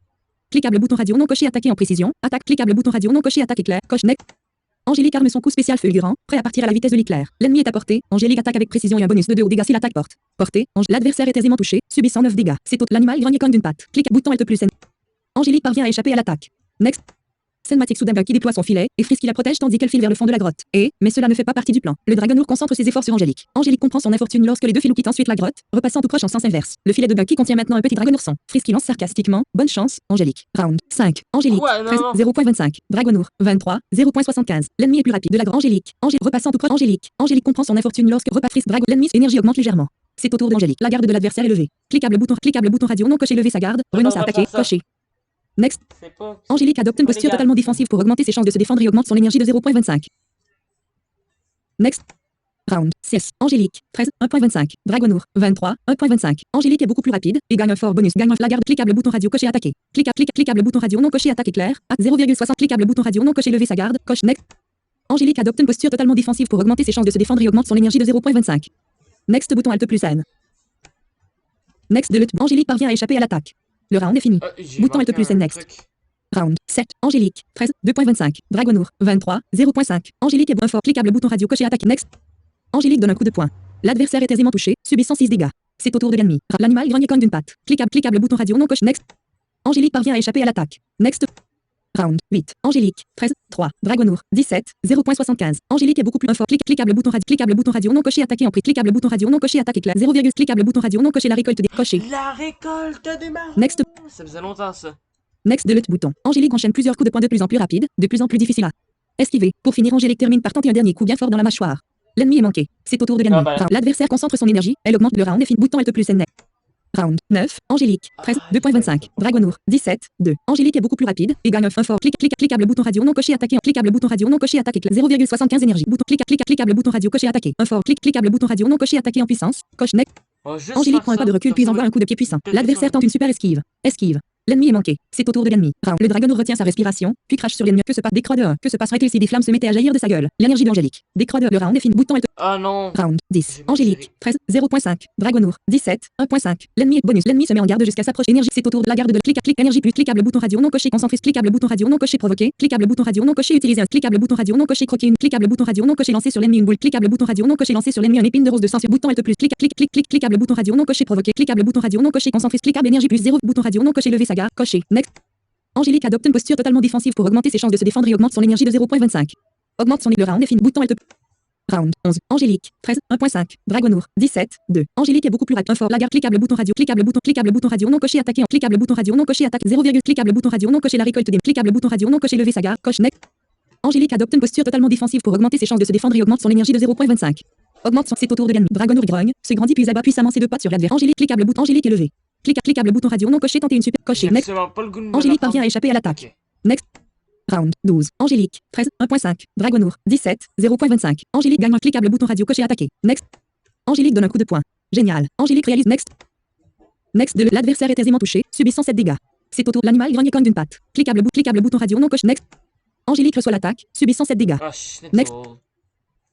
Cliquable bouton radio non coché attaquer en précision. Attaque cliquable bouton radio non coché attaque éclair. Coche next. Angélique arme son coup spécial fulgurant, prêt à partir à la vitesse de l'éclair. L'ennemi est à portée. Angélique attaque avec précision et un bonus de 2 au dégâts si l'attaque porte. Portée. L'adversaire est aisément touché, subissant 9 dégâts. C'est au l'animal grogne comme d'une patte. Clique bouton Alt plus N. Angélique parvient à échapper à l'attaque. Next. Cinématique soudain Bucky déploie son filet et Frisky la protège tandis qu'elle file vers le fond de la grotte. Mais cela ne fait pas partie du plan. Le Dragonour concentre ses efforts sur Angélique. Angélique comprend son infortune lorsque les deux filous quittent ensuite la grotte, repassant tout proche en sens inverse. Le filet de Bucky contient maintenant un petit Dragonourson. Frisky lance sarcastiquement. Bonne chance, Angélique. Round 5. Angélique.
Ouais,
13, 0.25. Dragonour. 23, 0.75. L'ennemi est plus rapide de la grotte. Angélique. Repassant tout proche. Angélique. Angélique comprend son infortune lorsque repattrice Dragon. L'ennemi énergie augmente légèrement. C'est au tour d'Angélique. La garde de l'adversaire est levée. Cliquable bouton radio non coché lever sa garde. Renonce à attaquer. Coché. Next. Angélique adopte une posture totalement défensive pour augmenter ses chances de se défendre et augmente son énergie de 0.25. Next. Round 6. Angélique, 13, 1.25. Dragonour, 23, 1.25. Angélique est beaucoup plus rapide et gagne un fort bonus. Gagne un la garde. Cliquable bouton radio coché attaquer. Cliquable bouton radio non coché attaque éclair. À 0,60. Cliquable bouton radio non coché lever sa garde. Coche next. Angélique adopte une posture totalement défensive pour augmenter ses chances de se défendre et augmente son énergie de 0.25. Next bouton Alt plus N. Next de lutte. Angélique parvient à échapper à l'attaque. Le round est fini. Bouton Alt plus N next. Round 7. Angélique, 13, 2.25. Dragonour, 23, 0.5. Angélique est bon fort. Cliquable bouton radio coché attaque. Next. Angélique donne un coup de poing. L'adversaire est aisément touché, subissant 6 dégâts. C'est au tour de l'ennemi. L'animal grogne comme d'une patte. Cliquable bouton radio non coche. Next. Angélique parvient à échapper à l'attaque. Next. Round 8. Angélique, 13, 3. Dragonour, 17, 0.75. Angélique est beaucoup plus fort. Cliquable bouton radio non coché attaquer en prix. Cliquable bouton radio non coché attaque éclat. 0, cliquable bouton radio non coché la récolte des cochés.
La récolte des marrons.
Next.
Ça faisait longtemps ça.
Next de lutte bouton. Angélique enchaîne plusieurs coups de poing de plus en plus rapides, de plus en plus difficiles à esquiver. Pour finir, Angélique termine par tenter un dernier coup bien fort dans la mâchoire. L'ennemi est manqué. C'est au tour de l'ennemi. L'adversaire concentre son énergie, elle augmente le round et finit. Bouton Alt plus N. Round 9. Angélique, 13, 2.25. Dragonour, 17, 2. Angélique est beaucoup plus rapide et gagne un fort. Cliquable bouton radio non coché attaquer. Cliquable bouton radio non coché attaque éclat. 0,75 énergie. Bouton cliquable bouton radio coché attaquer. Un fort cliquable bouton radio non coché attaquer en puissance. Coche next. Angélique prend un pas de recul puis envoie un coup de pied puissant. L'adversaire tente une super esquive. L'ennemi est manqué. C'est au tour de l'ennemi. Le Dragonour retient sa respiration, puis crache sur l'ennemi. Que se passe? Des croix de 1. Que se passerait-il si des flammes se mettaient à jaillir de sa gueule? L'énergie d'Angélique. Des croix de le round est fini. Bouton Alt.
Ah non.
Round 10. Angélique, 13, 0.5. Dragonour, 17, 1.5. L'ennemi est bonus. L'ennemi se met en garde jusqu'à s'approcher. Énergie. C'est au tour de la garde de énergie plus cliquable bouton radio non coché concentré. Cliquable bouton radio non coché provoqué. Cliquable bouton radio non coché utiliser un cliquable bouton radio non coché croquer une cliquable bouton radio non coché lancer sur l'ennemi une boule. Cliquable bouton radio non coché lancer sur l'ennemi une épine de rose de sang sur bouton Alt plus cliquable bouton radio non coché provoqué. Cliquable bouton radio non coché concentré. Cliquable énergie plus 0 bouton radio non coché lever sa garde. Coché. Next. Angélique adopte une posture totalement défensive pour augmenter ses chances de se défendre et augmente son énergie de 0.25. Augmente son le round est fini. Bouton Alt. Round 11. Angélique, 13, 1.5. Dragonour, 17, 2. Angélique est beaucoup plus rapide. Un fort. La garde. Cliquable bouton radio non coché attaquer. Cliquable bouton radio non coché attaque. 0, cliquable bouton radio non coché la récolte des. Cliquable bouton radio non coché lever sa garde. Coche next. Angélique adopte une posture totalement défensive pour augmenter ses chances de se défendre et augmente son énergie de 0.25. Augmente son. C'est au tour de l'ennemi. Dragonour grogne, se grandit puis abat puissamment ses deux pattes sur l'adversaire. Angélique cliquable bouton. Angélique est levée. Cliquable bouton radio non coché, tenter une super. Coché.
J'ai
Next.
absolument pas le goût de me
Angélique
l'apprendre.
parvient à échapper à l'attaque.
Ok.
Next. Round 12. Angélique 13 1.5. Dragonour 17 0.25. Angélique gagne un cliquable bouton radio coché attaqué. Next. Angélique donne un coup de poing. Génial. Angélique réalise next. Next de l'adversaire est aisément touché, subissant 7 dégâts. C'est au tour de l'animal grogne comme d'une patte. Cliquable bouton radio non coché. Next. Angélique reçoit l'attaque, subissant 7 dégâts.
Ah, schnitzel.
Next.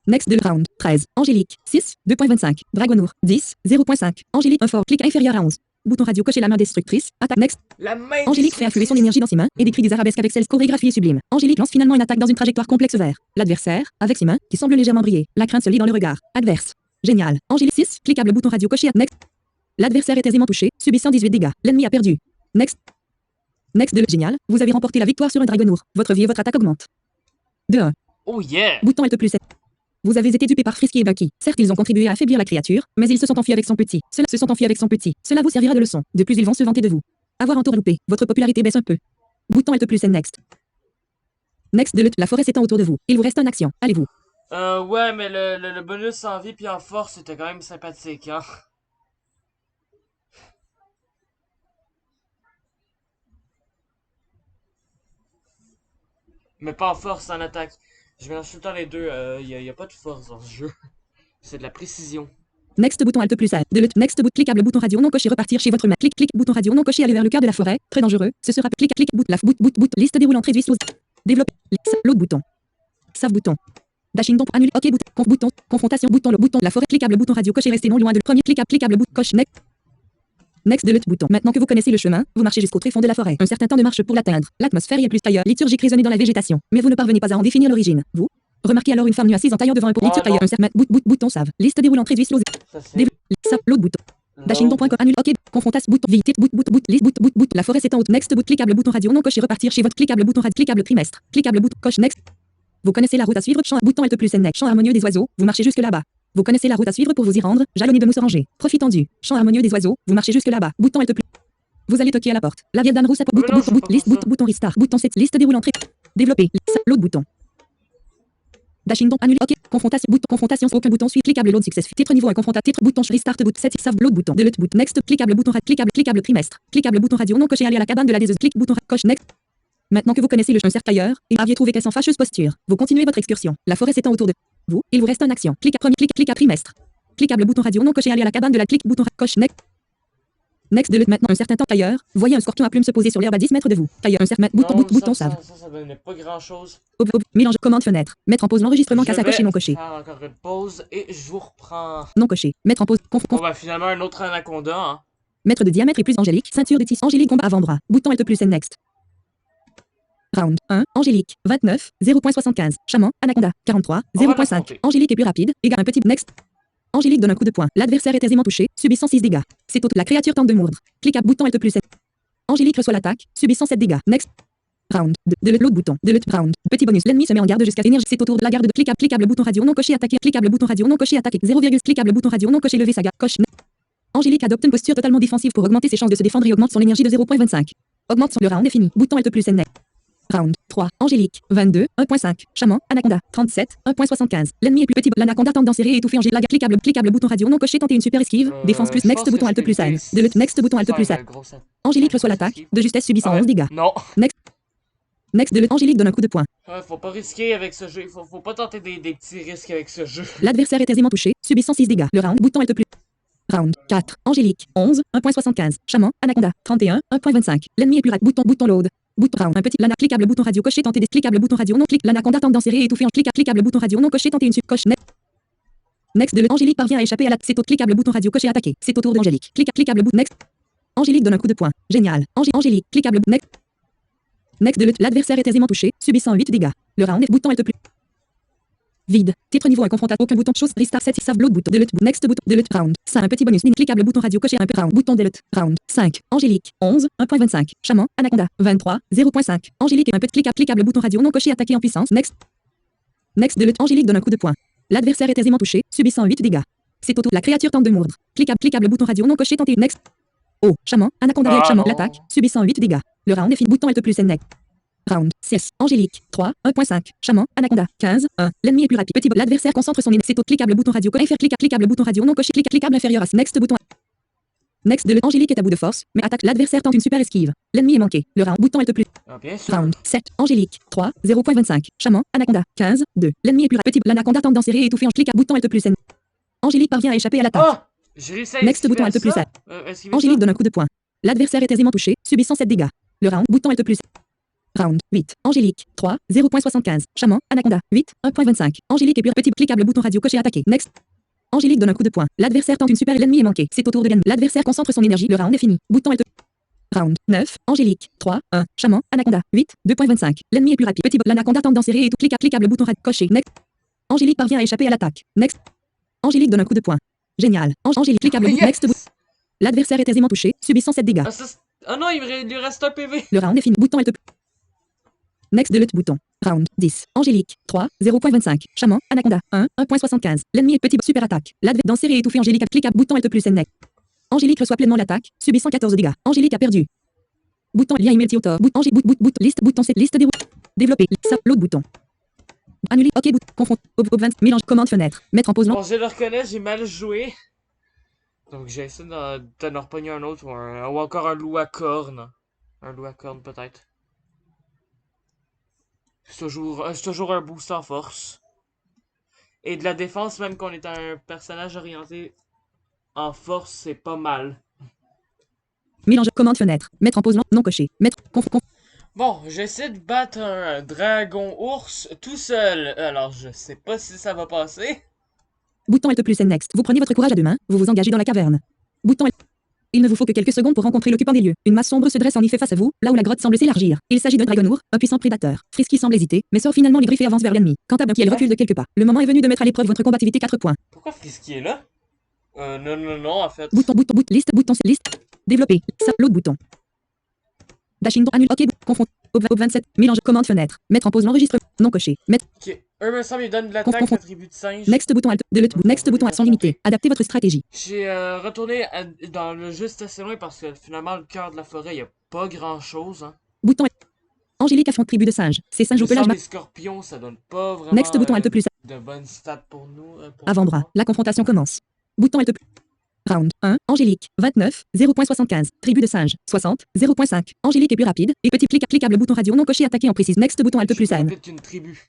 Next de round 13. Angélique 6 2.25. Dragonour 10 0.5. Angélique un fort clic inférieur à 11. Bouton radio coché la main destructrice. Attaque next.
La main
Angélique fait affluer son énergie dans ses mains et décrit des arabesques avec celle chorégraphie et sublime. Angélique lance finalement une attaque dans une trajectoire complexe vers l'adversaire, avec ses mains, qui semblent légèrement briller. La crainte se lit dans le regard. Adverse. Génial. Angélique 6, cliquable bouton radio coché. Next. L'adversaire est aisément touché, subissant 18 dégâts. L'ennemi a perdu. Next. Next de génial. Vous avez remporté la victoire sur un Dragonour. Votre vie et votre attaque augmentent. De 1.
Oh yeah!
Bouton Alt plus 7. Vous avez été dupé par Frisky et Bucky. Certes, ils ont contribué à affaiblir la créature, mais ils se sont enfuis avec son petit. Cela vous servira de leçon. De plus, ils vont se vanter de vous. Avoir un tour loupé, votre popularité baisse un peu. Bouton Alt plus N next. Next de la forêt s'étend autour de vous. Il vous reste une action. Allez-vous.
Ouais, mais le bonus en vie puis en force, c'était quand même sympathique, hein? Mais pas en force, en attaque. Je mélange tout le temps les deux, y a pas de force dans ce jeu. C'est de la précision.
Next bouton Alt plus A. Next bout cliquable bouton radio non coché repartir chez votre main. Clic bouton radio non coché aller vers le cœur de la forêt. Très dangereux. Ce sera clic boot liste déroulant réduit sous développer l'autre bouton. Save bouton. Dashing domp annulé. OK bouton. Conf bouton. Confrontation bouton le bouton la forêt cliquable bouton radio coché restez non loin de le premier cliquable bouton coche next. Next de l'autre bouton. Maintenant que vous connaissez le chemin, vous marchez jusqu'au tréfond de la forêt. Un certain temps de marche pour l'atteindre. L'atmosphère y est plus tailleur, liturgique résonnée dans la végétation. Mais vous ne parvenez pas à en définir l'origine. Vous remarquez alors une femme nue assise en taillant devant un pot tailleur. Un certain bouton save. Liste déroulante réduit slow. Save l'autre bouton. Dashing don.com annule. OK. Confrontation bouton vite boot. La forêt s'étend haute. Next boot cliquable bouton radio non coché repartir chez votre cliquable bouton radio cliquable trimestre. Cliquable bouton coche next. Vous connaissez la route à suivre. Champ bouton Alt plus N next. Champ harmonieux des oiseaux. Vous marchez jusque là-bas. Vous connaissez la route à suivre pour vous y rendre. Jalonné de mousse orangée. Profitant du champ harmonieux des oiseaux. Vous marchez jusque là-bas. Bouton Alt plus. Vous allez toquer à la porte. La vieille dame rousse à bouton restart. Bouton 7 liste déroulante. Développer. L'autre bouton. Dashing don annulé. OK. Confrontation. Aucun bouton suit. Cliquable load success. Titre niveau 1 titre bouton restart boot 7 save l'autre bouton. Delete boot next cliquable bouton cliquable trimestre. Cliquable bouton radio non coché aller à la cabane de la déseuse. Clic bouton coche next. Maintenant que vous connaissez le chemin cercailleur et aviez trouvé qu'elle sans fâcheuse posture, vous continuez votre excursion. La forêt s'étend autour de vous. Il vous reste une action. Clic à trimestre. Cliquable bouton radio non coché aller à la cabane de la clic bouton coche next. Next de maintenant un certain temps tailleur. Voyez un scorpion à plumes se poser sur l'herbe à 10 mètres de vous. Tailleur un certain bouton save.
Ça donnait pas grand chose.
Mélange commande fenêtre. Mettre en pause l'enregistrement casse à cocher non coché.
Faire encore une pause et je vous reprends.
Non coché. Mettre en pause.
Bon bah finalement un autre anaconda, hein.
Mètre de diamètre et plus angélique. Ceinture de tissu angélique combat avant-bras. Bouton Alt plus N next. Round 1. Angélique 29 0.75. Chaman anaconda 43 0.5. Angélique est plus rapide. Égale un petit next. Angélique donne un coup de poing. L'adversaire est aisément touché, subissant 6 dégâts. C'est au la créature tente de mordre. Clic à bouton Alt plus 7. Angélique reçoit l'attaque, subissant 7 dégâts. Next. Round. De l'autre bouton. De l'autre round. Petit bonus. L'ennemi se met en garde jusqu'à énergie. C'est au tour de la garde de cliquable bouton radio non coché attaquer. Cliquable bouton radio non coché attaquer. 0, cliquable bouton radio non coché lever saga. Coche. Angélique adopte une posture totalement défensive pour augmenter ses chances de se défendre et augmente son énergie de 0.25. Augmente son le round est fini. Bouton Alt plus N. Round 3. Angélique 22 1.5. Chaman anaconda 37 1.75. L'ennemi est plus petit. L'anaconda tente d'enserrer et étouffer Angélique. Cliquable bouton radio non coché tenter une super esquive. Défense plus next bouton Alt plus N. De l'autre next bouton Alt plus A. Angélique reçoit l'attaque de justesse subissant 11 dégâts.
Non.
Next de l'autre Angélique donne un coup de poing.
Ouais, faut pas risquer avec ce jeu. Faut pas tenter des petits risques avec ce jeu.
L'adversaire est aisément touché, subissant 6 dégâts. Le round bouton Alt plus. Round 4. Angélique 11 1.75. Chaman anaconda 31 1.25. L'ennemi est plus rapide. Bouton load. Bouton round un petit lana cliquable bouton radio coché tenter des cliquable bouton radio non clic l'anaconda tente d'enserrer et étouffer en cliquable bouton radio non coché tenter une coche next de Angélique parvient à échapper à la c'est au cliquable bouton radio coché attaqué. C'est au tour d'Angélique. Cliquable bouton next. Angélique donne un coup de poing. Génial. Angélique cliquable next. Next de l'adversaire est aisément touché, subissant 8 dégâts. Le round est bouton Alt plus. Vide. Titre niveau 1 confrontation. Aucun bouton chose. Restart 7 save l'autre bouton. Next bouton. Round. 5. Un petit bonus. Cliquable bouton radio coché un peu round. Bouton delete. Round. 5. Angélique. 11. 1.25. Chaman. Anaconda. 23. 0.5. Angélique et un petit cliquable bouton radio non coché attaqué en puissance. Next. Next delete. Angélique donne un coup de poing. L'adversaire est aisément touché, subissant 8 dégâts. C'est au tour. La créature tente de mordre. Cliquable bouton radio non coché tenter une next. Oh. Chaman. Anaconda avec chaman. L'attaque. Subissant 8 dégâts. Le round est fini. Bouton Alt plus N next. Round 6. Angélique 3 1.5. Chaman anaconda 15 1. L'ennemi est plus rapide. Petit l'adversaire concentre son énergie. C'est au cliquable bouton radio faire cliquable bouton radio non coché cliquable inférieur à next bouton. Next de Angélique est à bout de force, mais attaque. L'adversaire tente une super esquive. L'ennemi est manqué. Le round. Bouton Alt plus.
Ah, bien sûr.
Round 7. Angélique. 3. 0.25. Chaman. Anaconda. 15. 2. L'ennemi est plus petit. L'anaconda tente d'enserrer et étouffer. Clique à bouton Alt plus. Angélique parvient à échapper à l'attaque.
Oh! J'ai réussi à
Next
esquiver
bouton Alt plus.
ça. Esquiver
Angélique
ça.
donne un coup de poing. L'adversaire est aisément touché, subissant 7 dégâts. Le round. Bouton Alt plus. Round 8. Angélique. 3. 0.75. Chaman. Anaconda. 8. 1.25. Angélique est plus petit. Cliquable bouton radio coché attaquer. Next. Angélique donne un coup de poing. L'adversaire tente une super. L'ennemi est manqué. C'est au tour de l'ennemi. L'adversaire concentre son énergie. Le round est fini. Bouton Alt. Round 9. Angélique. 3. 1. Chaman. Anaconda. 8. 2.25. L'ennemi est plus rapide. Petit. L'anaconda tente d'enserrer et tout. Cliquable bouton radio coché. Next. Angélique parvient à échapper à l'attaque. Next. Angélique donne un coup de poing. Génial. Angélique. Cliquable bouton. Next. L'adversaire est aisément touché, subissant 7 dégâts.
Ah non, il lui reste un PV.
Le round est fini. Bouton Alt. Next de lutte bouton. Round 10. Angélique. 3. 0.25. Chaman. Anaconda. 1. 1.75. L'ennemi est petit. Super attaque. L'adversaire d'enserrer et étouffer Angélique. Clique à bouton Alt plus Next. Angélique reçoit pleinement l'attaque, subissant 14 dégâts. Angélique a perdu. Bouton lien email Tiotor. Liste bouton cette liste développer. L'autre bouton. Annuler. OK bouton. Confondre. 20. Mélange. Commande fenêtre. Mettre en pause.
Bon, je le reconnais, j'ai mal joué. Donc j'ai essayé d'en repogner un autre ou encore un loup à cornes. Un loup à cornes peut-être. C'est toujours un boost en force. Et de la défense, même qu'on est un personnage orienté en force, c'est pas mal.
Mélange. Commande fenêtre. Mettre en pause. Non coché. Mettre.
Bon, j'essaie de battre un dragon ours tout seul. Alors je sais pas si ça va passer.
Bouton Alt plus Next. Vous prenez votre courage à deux mains, vous vous engagez dans la caverne. Bouton Alt. Il ne vous faut que quelques secondes pour rencontrer l'occupant des lieux. Une masse sombre se dresse en effet face à vous, là où la grotte semble s'élargir. Il s'agit d'un dragonour, un puissant prédateur. Frisky semble hésiter, mais sort finalement les griffes et avance vers l'ennemi. Quant à Bunky, elle recule de quelques pas. Le moment est venu de mettre à l'épreuve votre combativité 4 points.
Pourquoi Frisky est là? Non, en fait.
Bouton, liste, développer, l'autre bouton. Dashing, annule, OK, confondre, 27, mélange, commande fenêtre, mettre en pause l'enregistrement, non coché, mettre,
Ok, me semble il donne de l'attaque à tribu de singe.
next bouton alt, de lutte, next bouton action limitée, adaptez votre stratégie.
J'ai retourné dans le juste assez loin parce que finalement le cœur de la forêt, il y a pas grand chose. Hein.
Bouton Angélique affronte tribu de singes. Ces singes au pelage
les scorpions, ça donne pas vraiment
next bouton alt plus
de bonnes stats pour nous.
avant-bras, la confrontation commence. Bouton alt plus. Round 1, Angélique, 29, 0.75, tribu de singes, 60, 0.5, Angélique est plus rapide, et petit cliquable bouton radio non coché attaqué en précise, next bouton alt plus N.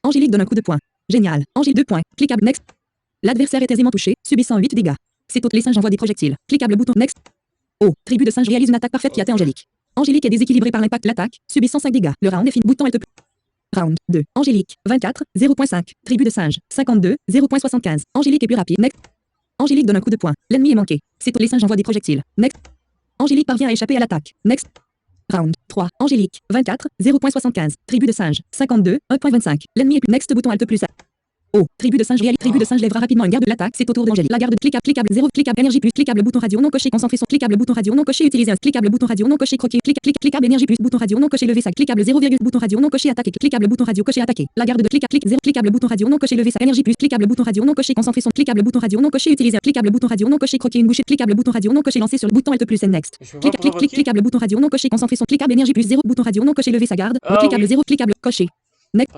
Angélique donne un coup de poing. Génial, Angélique 2 points, cliquable next. L'adversaire est aisément touché, subissant 8 dégâts. C'est toutes les singes envoient des projectiles, cliquable bouton next. Oh, tribu de singes réalise une attaque parfaite qui atteint Angélique. Angélique est déséquilibrée par l'impact de l'attaque, subissant 5 dégâts. Le round est fini, bouton alt plus. Round 2, Angélique, 24, 0.5, tribu de singes, 52, 0.75, Angélique est plus rapide, next. Angélique donne un coup de poing. L'ennemi est manqué. C'est tous les singes envoient des projectiles. Next. Angélique parvient à échapper à l'attaque. Next. Round 3. Angélique. 24. 0.75. Tribu de singes. 52. 1.25. L'ennemi est plus. Next bouton alt plus. Oh. Tribu de singes réalise. Tribu de singes lèvera rapidement une garde de l'attaque. C'est au tour d'Angélique. La garde cliquable 0. Cliquable énergie plus. Cliquable bouton radio non coché. Concentrer son. Cliquable bouton radio non coché. Utiliser un. Cliquable bouton radio non coché. Croquer. Cliquable énergie plus. Bouton radio non coché. Lever sa. Cliquable 0, bouton radio non coché. Attaquer. Cliquable bouton radio coché. Attaquer. La garde de clic 0. Cliquable bouton radio non coché. Lever sa. Énergie plus. Cliquable bouton radio non coché. Concentrer son. Cliquable bouton radio non coché. Utiliser un. Cliquable bouton radio non coché. Croquer une bouchée. Cliquable bouton radio non coché. Lancer sur le bouton alt plus next. Cliquable bouton radio non coché. Concentrer son. Cliquable énergie plus 0. Bouton radio non coché. Lever sa garde. Cliquable 0. Cliquable coché. Next.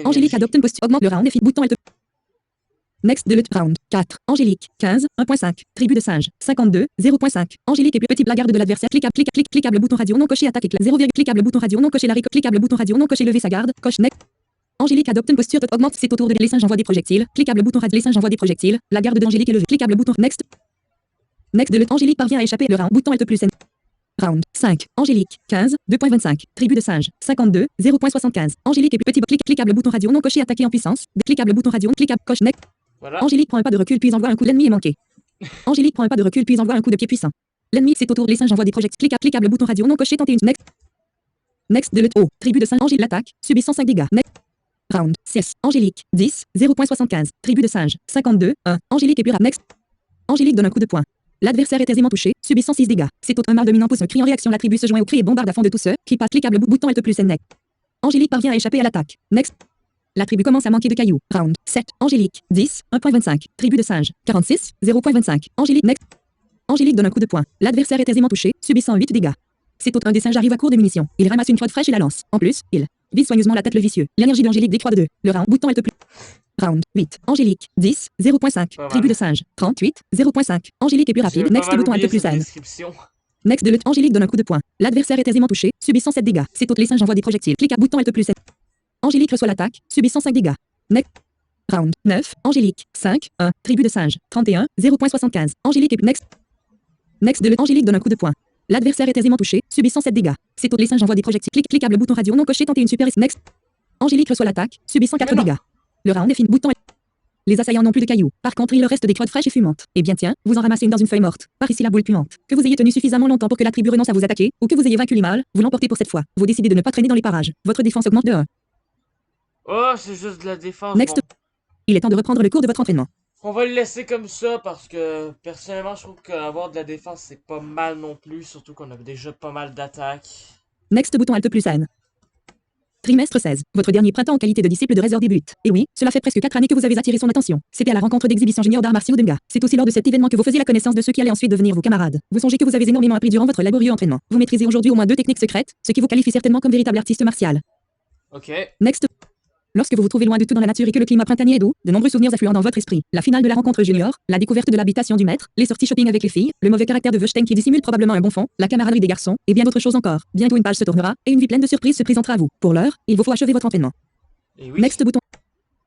Angélique adopte une posture. Augmente le round et fit. Bouton alt. Next de lutte round 4. Angélique 15 1.5 tribu de singes 52 0.5 Angélique est plus petite la garde de l'adversaire cliquable bouton radio non coché attaque 0, cliquable bouton radio non coché cliquable bouton radio non coché lever sa garde coche next. Angélique adopte une posture augmente c'est au tour de les singes envoient des projectiles cliquable bouton radio les singes envoient des projectiles la garde d'Angélique est levée cliquable bouton next de lutte Angélique parvient à échapper le round bouton alt plus N. Round 5. Angélique 15 2.25 tribu de singes 52 0.75 Angélique est plus petite cliquable bouton radio non coché attaqué en puissance cliquable bouton radio cliquable coche next. Voilà. Angélique prend un pas de recul puis envoie un coup. L'ennemi est manqué. Angélique prend un pas de recul puis envoie un coup de pied puissant. L'ennemi c'est au tour les singes envoient des projectiles. Cliquable bouton radio non coché tenter une next de lutte. Oh, tribu de singes Angélique l'attaque subissant 5 dégâts. Next. Round 6. Angélique 10 0.75 tribu de singes 52 1 Angélique est plus rapide. Next. Angélique donne un coup de poing. L'adversaire est aisément touché subissant 6 dégâts. C'est un mâle dominant pousse un cri en réaction. La tribu se joint au cri et bombarde à fond de tous ceux qui passent. Cliquable bouton alt plus next. Angélique parvient à échapper à l'attaque. Next. La tribu commence à manquer de cailloux. Round 7. Angélique. 10. 1.25. Tribu de singes. 46. 0.25. Angélique. Next. Angélique donne un coup de poing. L'adversaire est aisément touché, subissant 8 dégâts. C'est un des singes arrive à court de munitions. Il ramasse une flotte fraîche et la lance. En plus, il vise soigneusement la tête le vicieux. L'énergie d'Angélique décroît de 2. Le round. Bouton Alt plus. Round 8. Angélique 10 0.5.
Pas
Tribu
mal.
de singe 38 0.5. Angélique est plus rapide.
J'ai pas
Next
mal
bouton
oublié
Alt plus
cette
N.
description.
Next de lutte. Angélique donne un coup de poing. L'adversaire est aisément touché, subissant 7 dégâts. C'est toutes les singes envoient des projectiles. Clique à bouton Alt plus N. Angélique reçoit l'attaque, subissant 5 dégâts. Next. Round 9. Angélique 5 1. Tribu de singe 31 0.75. Angélique est next. Next de lutte. Angélique donne un coup de poing. L'adversaire est aisément touché, subissant 7 dégâts. C'est toutes les singes envoient des projectiles. Cliquable bouton radio non coché. Tenter une super. Next. Angélique reçoit l'attaque, subissant 4
Mais non.
dégâts. Le round est fini. Bouton. Les assaillants n'ont plus de cailloux. Par contre, il leur reste des crottes fraîches et fumantes. Eh bien tiens, vous en ramassez une dans une feuille morte. Par ici la boule puante. Que vous ayez tenu suffisamment longtemps pour que la tribu renonce à vous attaquer, ou que vous ayez vaincu les mâles, vous l'emportez pour cette fois. Vous décidez de ne pas traîner dans les parages. Votre défense augmente de 1.
Oh, c'est juste de la défense.
Next.
Bon.
Il est temps de reprendre le cours de votre entraînement.
On va le laisser comme ça parce que personnellement, je trouve qu'avoir de la défense, c'est pas mal non plus. Surtout qu'on a déjà pas mal d'attaques.
Next bouton Alt plus N. Trimestre 16. Votre dernier printemps en qualité de disciple de Razor débute. Et oui, cela fait presque 4 années que vous avez attiré son attention. C'était à la rencontre d'exhibition junior d'arts martiaux d'Enga. C'est aussi lors de cet événement que vous faisiez la connaissance de ceux qui allaient ensuite devenir vos camarades. Vous songez que vous avez énormément appris durant votre laborieux entraînement. Vous maîtrisez aujourd'hui au moins 2 techniques secrètes, ce qui vous qualifie certainement comme véritable artiste martial.
Ok.
Next. Lorsque vous vous trouvez loin de tout dans la nature et que le climat printanier est doux, de nombreux souvenirs affluent dans votre esprit. La finale de la rencontre junior, la découverte de l'habitation du maître, les sorties shopping avec les filles, le mauvais caractère de Weinstein qui dissimule probablement un bon fond, la camaraderie des garçons, et bien d'autres choses encore. Bientôt une page se tournera, et une vie pleine de surprises se présentera à vous. Pour l'heure, il vous faut achever votre entraînement.
Et oui.
Next bouton.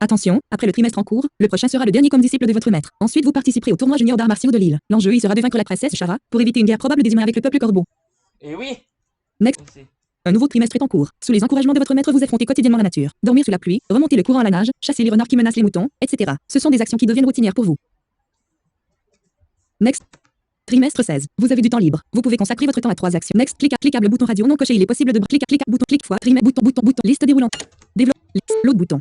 Attention, après le trimestre en cours, le prochain sera le dernier comme disciple de votre maître. Ensuite, vous participerez au tournoi junior d'arts martiaux de Lille. L'enjeu y sera de vaincre la princesse Shara, pour éviter une guerre probable des humains avec le peuple corbeau.
Et oui.
Next.
Aussi.
Un nouveau trimestre est en cours. Sous les encouragements de votre maître, vous affrontez quotidiennement la nature. Dormir sous la pluie, remonter le courant à la nage, chasser les renards qui menacent les moutons, etc. Ce sont des actions qui deviennent routinières pour vous. Next. Trimestre 16. Vous avez du temps libre. Vous pouvez consacrer votre temps à 3 actions. Next. Cliquable bouton radio non coché. Il est possible de clic bouton clic fois trimestre bouton liste déroulante. Développe l'autre bouton.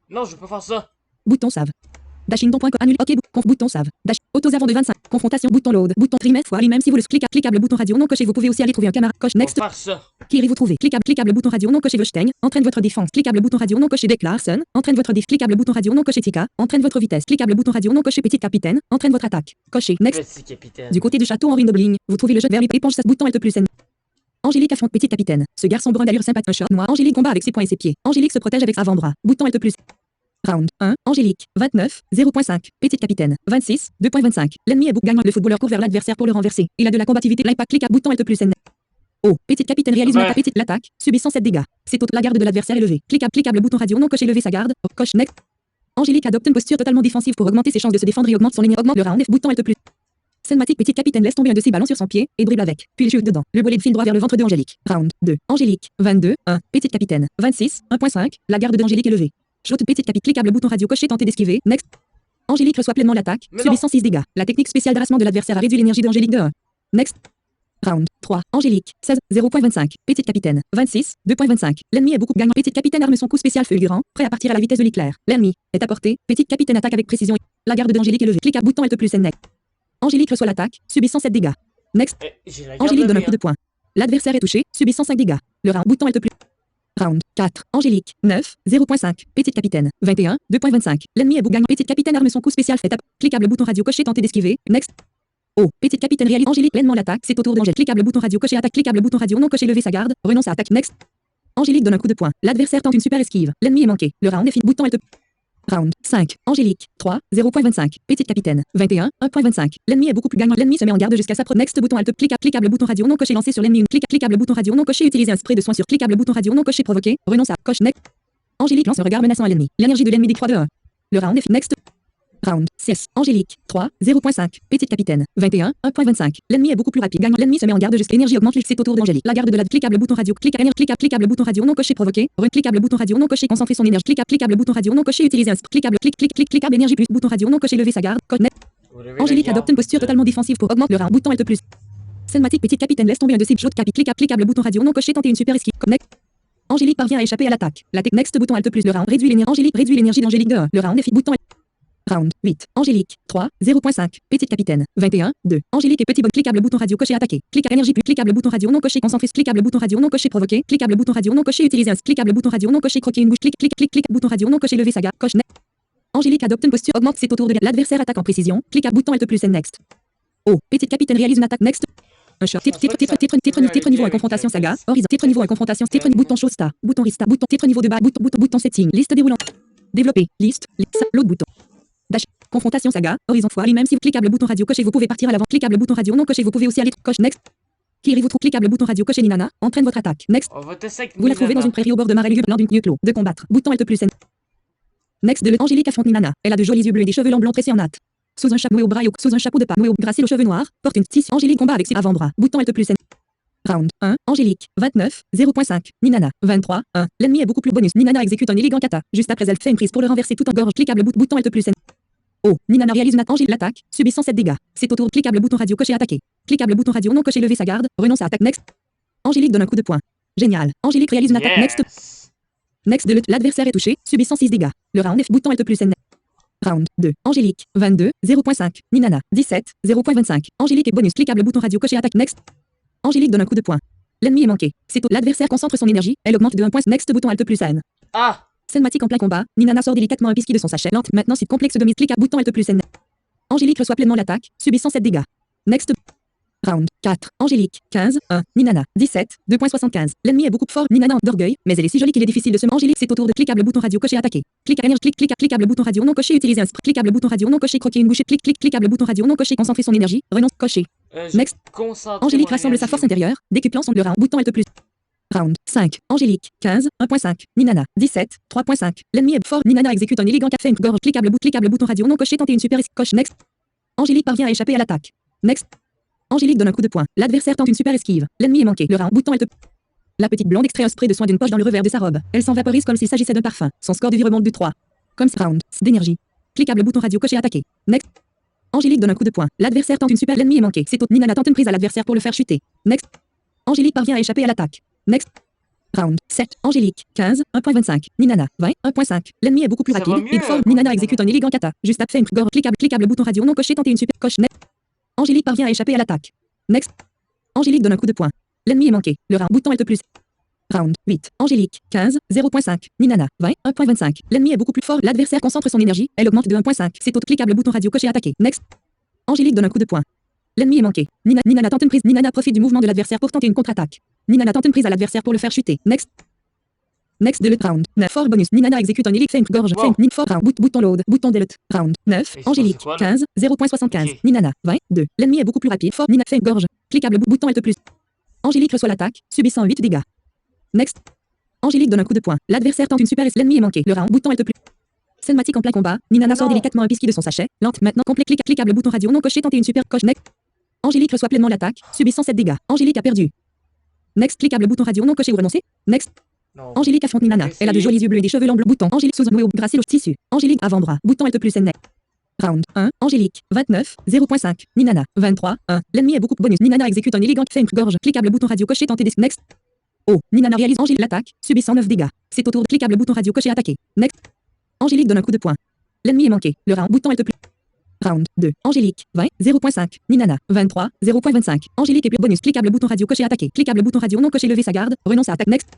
Non, je peux faire ça.
Bouton save. Dashington.com annule OK conf bouton save. Dash autos avant de 25. Confrontation bouton load. Bouton trimestre fois lui-même si vous le cliquable bouton radio non coché. Vous pouvez aussi aller trouver un camarade. Coche
On va
next.
faire ça.
Qui irez-vous trouver? Cliquable bouton radio non coché Weinstein, entraîne votre défense. Cliquable bouton radio non coché Declarson, entraîne votre défense. Cliquable bouton radio non coché Tika, entraîne votre vitesse. Cliquable bouton radio non coché Petite Capitaine, entraîne votre attaque. Coché next.
Petit capitaine.
Du côté du château Henri Nobling, vous trouvez le jeu vers les éponges. Bouton Alt plus N. Angélique affronte Petite Capitaine. Ce garçon brun d'allure sympathique, un short noir. Angélique combat avec ses poings et ses pieds. Angélique se protège avec ses avant-bras. Bouton Alt plus. Round 1. Angélique 29 0.5. Petite Capitaine 26 2.25. L'ennemi est bouc gagnant. Le footballeur court vers l'adversaire pour le renverser. Il a de la combativité. L'impact clique à bouton Alt plus N. Oh, Petite Capitaine réalise une attaque. Petite l'attaque, subissant 7 dégâts. C'est toute la garde de l'adversaire est levée. Cliquable bouton radio non coché lever sa garde. Coche next. Angélique adopte une posture totalement défensive pour augmenter ses chances de se défendre et augmente son ligne. Augmente le round F. Bouton Alt plus. Cinématique. Petite Capitaine laisse tomber un de ses ballons sur son pied et dribble avec. Puis il chute dedans. Le bolide file droit vers le ventre de Angélique. Round 2. Angélique 22 1. Petite Capitaine 26 1.5. La garde d'Angélique est levée. Shoot Petite Capitaine. Cliquable bouton radio coché tenter d'esquiver. Next. Angélique reçoit pleinement l'attaque,
Mais
subissant 6 dégâts. La technique spéciale d'arrasement de l'adversaire a réduit l'énergie d'Angélique de 1. Next. Round 3. Angélique 16 0.25. Petite Capitaine 26 2.25. L'ennemi est beaucoup gagnant. Petite Capitaine arme son coup spécial fulgurant, prêt à partir à la vitesse de l'éclair. L'ennemi est à portée. Petite Capitaine attaque avec précision. La garde d'Angélique est levée. Clique à bouton Alt plus N. Next. Angélique reçoit l'attaque, subissant 7 dégâts. Next.
J'ai la garde
Angélique donne un
levée,
coup de poing. L'adversaire est touché, subissant 5 dégâts. Le round bouton Alt plus. Round 4. Angélique 9 0.5. Petite Capitaine 21 2.25. L'ennemi est bouc gagnant. Petite Capitaine arme son coup spécial fait. Cliquable bouton radio coché tenter d'esquiver. Next. Oh, Petite Capitaine réalise Angélique pleinement l'attaque. C'est au tour d'Angèle. Cliquable bouton radio coché attaque. Cliquable bouton radio non coché lever sa garde. Renonce à attaque. Next. Angélique donne un coup de poing. L'adversaire tente une super esquive. L'ennemi est manqué. Le round est fini. Bouton Alt. Round 5. Angélique 3 0.25. Petite Capitaine 21 1.25. L'ennemi est beaucoup plus gagnant. L'ennemi se met en garde jusqu'à sa next bouton Alt. Cliquable bouton radio non coché lancé sur l'ennemi. Cliquable bouton radio non coché utiliser un spray de soin sur cliquable bouton radio non coché provoqué. Renonce à coche next. Angélique lance un regard menaçant à l'ennemi. L'énergie de l'ennemi décroît de 1. Le round est fini. Next. Round 6. Angélique 3 0.5. Petite Capitaine 21 1.25. L'ennemi est beaucoup plus rapide. Gagnant. L'ennemi se met en garde jusqu'à l'énergie augmente. C'est au tour d'Angélique. La garde de la cliquable bouton radio. Cliquable bouton radio non coché provoqué. Cliquable bouton radio non coché concentrer son énergie. Cliquable bouton radio non coché utiliser un cliquable énergie plus bouton radio non coché lever sa garde. Code net. Angélique adopte une posture totalement défensive pour augmenter le round. Bouton Alt plus. Cinématique. Petite Capitaine laisse tomber un de ses shots capi. Cliquable bouton radio non coché tenter une super esquive. Connect. Angélique parvient à échapper à l'attaque. La next bouton Alt plus. Le round réduit l'énergie. Angélique réduit l'énergie d'Angélique de 1. Le round est fini. Bouton Round 8. Angélique 3 0.5. Petite Capitaine 21 2. Angélique et petit bon. Cliquable bouton radio coché attaquer. Cliquable énergie plus. Cliquable bouton radio non coché concentré. Cliquable bouton radio non coché provoqué. Cliquable bouton radio non coché utiliser un cliquable bouton radio non coché croquer une bouche. Clique bouton radio non coché lever sa garde. Coche net. Angélique adopte une posture augmente. C'est au tour de l'adversaire attaque en précision. Clique à bouton Alt plus N next. Oh, Petite Capitaine réalise une attaque next. Un short.
Je pense pas que ça peut
Titre niveau 1
avec
confrontation saga.
Prince.
Horizon. Titre niveau 1 confrontation. Titre bouton show star. Bouton restart. Titre niveau de bas. Bouton setting. Liste déroulante. Développer. Liste. L'autre bouton. Dash. Confrontation saga. Horizon fois lui-même si vous cliquable bouton radio coché vous pouvez partir à l'avant. Cliquable bouton radio non coché vous pouvez aussi aller coche next. Kiri vous trouve cliquable bouton radio coché Ninana. Entraîne votre attaque. Next.
On va tester avec
Vous la trouvez dans une prairie au bord de marais blanc d'une lieu clos. De combattre. Bouton Alt plus N. Next de Angélique affronte Ninana. Elle a de jolis yeux bleus et des cheveux longs blancs tressés en natte. Sous un chapeau au bras et sous un chapeau de pas. Gracile aux cheveux noirs. Porte une tissu. Angélique combat avec ses avant-bras. Bouton Alt plus N. Round 1. Angélique. 29. 0.5. Ninana. 23. 1. L'ennemi est beaucoup plus bonus. Ninana exécute un élégant kata. Juste après elle fait une prise pour le renverser tout en gorge. Cliquable bouton Alt plus N. Oh. Ninana réalise une attaque. Angélique l'attaque. Subissant 7 dégâts. C'est au tour. Cliquable bouton radio coché attaquer. Cliquable bouton radio non coché lever sa garde. Renonce à attaque. Next. Angélique donne un coup de poing. Génial. Angélique réalise une attaque. Next. Next de l'adversaire est touché. Subissant 6 dégâts. Le round F bouton Alt plus N. Round 2. Angélique. 22. 0.5. Ninana. 17. 0.25. Angélique est bonus. Cliquable bouton radio coché attaque. Next. Angélique donne un coup de poing. L'ennemi est manqué. C'est tout. L'adversaire concentre son énergie. Elle augmente de 1 point. Next bouton Alt plus N.
Ah!
Cinématique en plein combat. Ninana sort délicatement un pisky de son sachet. Lente. Maintenant site complexe de mise. Clique à bouton Alt plus N. Angélique reçoit pleinement l'attaque. Subissant 7 dégâts. Next. Round 4. Angélique. 15. 1. Ninana. 17. 2.75. L'ennemi est beaucoup plus fort. Ninana d'orgueil, mais elle est si jolie qu'il est difficile de se Angélique, c'est au tour de cliquable bouton radio coché attaquer. Clique à énergie. Cliquable bouton radio non coché utiliser un spray. Cliquable bouton radio non coché croquer une bouchée. Cliquable bouton radio non coché concentrer son énergie. Renonce coché. Next. Angélique rassemble sa force intérieure. Décuplant son le round. Bouton Alt plus. Round 5. Angélique. 15. 1.5. Ninana. 17. 3.5. L'ennemi est fort. Ninana exécute un élégant café gorge. Cliquable bouton radio non coché tenter une super coche. Next. Angélique parvient à échapper à l'attaque. Next. Angélique donne un coup de poing. L'adversaire tente une super esquive. L'ennemi est manqué. Le round. Bouton Alt. La petite blonde extrait un spray de soin d'une poche dans le revers de sa robe. Elle s'en vaporise comme s'il s'agissait d'un parfum. Son score de vie remonte de 3. Comme ce round d'énergie. Cliquable bouton radio coché attaquer. Next. Angélique donne un coup de poing. L'adversaire tente une super. L'ennemi est manqué. C'est au Ninana tente une prise à l'adversaire pour le faire chuter. Next. Angélique parvient à échapper à l'attaque. Next. Round 7. Angélique. 15. 1.25. Ninana. 20. 1.5. L'ennemi est beaucoup plus rapide. Et fort. Ninana exécute un élégant kata. Juste après une gorge. Cliquable bouton radio non coché tenter une super coche. Next. Angélique parvient à échapper à l'attaque. Next. Angélique donne un coup de poing. L'ennemi est manqué. Le round. Bouton Alt plus. Round 8. Angélique. 15. 0.5. Ninana. 20. 1.25. L'ennemi est beaucoup plus fort. L'adversaire concentre son énergie. Elle augmente de 1.5. C'est au cliquable bouton radio coché attaquer. Next. Angélique donne un coup de poing. L'ennemi est manqué. Ninana tente une prise. Ninana profite du mouvement de l'adversaire pour tenter une contre-attaque. Ninana tente une prise à l'adversaire pour le faire chuter. Next. Next delete round 9 fort bonus. Ninana exécute un élite feint gorge feint nin fort round bouton load bouton delete round 9 Angélique 15 0.75 Ninana 22. L'ennemi est beaucoup plus rapide fort Nina feint gorge cliquable bouton Alt plus. Angélique reçoit l'attaque subissant 8 dégâts. Next. Angélique donne un coup de poing. L'adversaire tente une super l'ennemi est manqué. Le round bouton Alt plus. Cinématique en plein combat. Ninana sort délicatement un pisky de son sachet. Lente maintenant complet cliquable bouton radio non coché tenter une super coche next. Angélique reçoit pleinement l'attaque subissant 7 dégâts. Angélique a perdu. Next cliquable bouton radio non coché ou renoncer. Next.
Non.
Angélique affronte Ninana. Elle a de jolis yeux bleus et des cheveux longs blancs. Bouton. Angélique sous un noyau gracile au tissu. Angélique avant-bras. Bouton Alt plus N. Round 1. Angélique. 29. 0.5. Ninana. 23. 1. L'ennemi est beaucoup bonus. Ninana exécute un élégant feint gorge. Cliquable bouton radio coché tenter des next. Oh. Ninana réalise Angélique l'attaque. Subissant 9 dégâts. C'est au tour de cliquable bouton radio coché attaquer. Next. Angélique donne un coup de poing. L'ennemi est manqué. Le round bouton Alt plus. Round 2. Angélique. 20. 0.5. Ninana. 23. 0.25. Angélique est plus bonus. Cliquable bouton radio coché attaquer. Cliquable bouton radio non coché lever sa garde. Renonce à attaque next.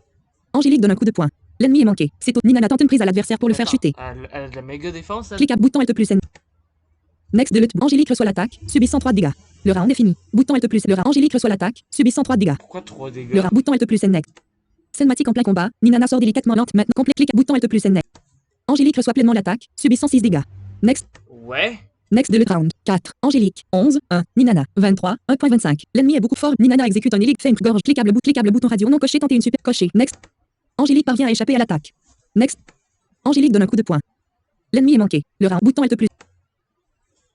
Angélique donne un coup de poing. L'ennemi est manqué. C'est au Ninana tente une prise à l'adversaire pour le faire chuter.
Elle a de la méga défense.
Cliquable bouton Alt plus N. Next de lutte. Angélique reçoit l'attaque, subissant 3 dégâts. Le round est fini. Bouton Alt plus. Le round. Angélique reçoit l'attaque, subissant 3 dégâts.
Pourquoi 3 dégâts?
Le round. Bouton Alt plus N. Next. Cinématique en plein combat. Ninana sort délicatement lente. Maintenant complet. Clique. Bouton Alt plus N. Next. Angélique reçoit pleinement l'attaque, subissant 6 dégâts. Next.
Ouais.
Next de lutte round 4. Angélique. 11. 1. Ninana. 23. 1.25. L'ennemi est beaucoup fort. Ninana exécute un élite feint gorge. Cliquable bouton radio non coché tenter une super coché. Next. Angélique parvient à échapper à l'attaque. Next. Angélique donne un coup de poing. L'ennemi est manqué. Le round. Bouton Alt plus.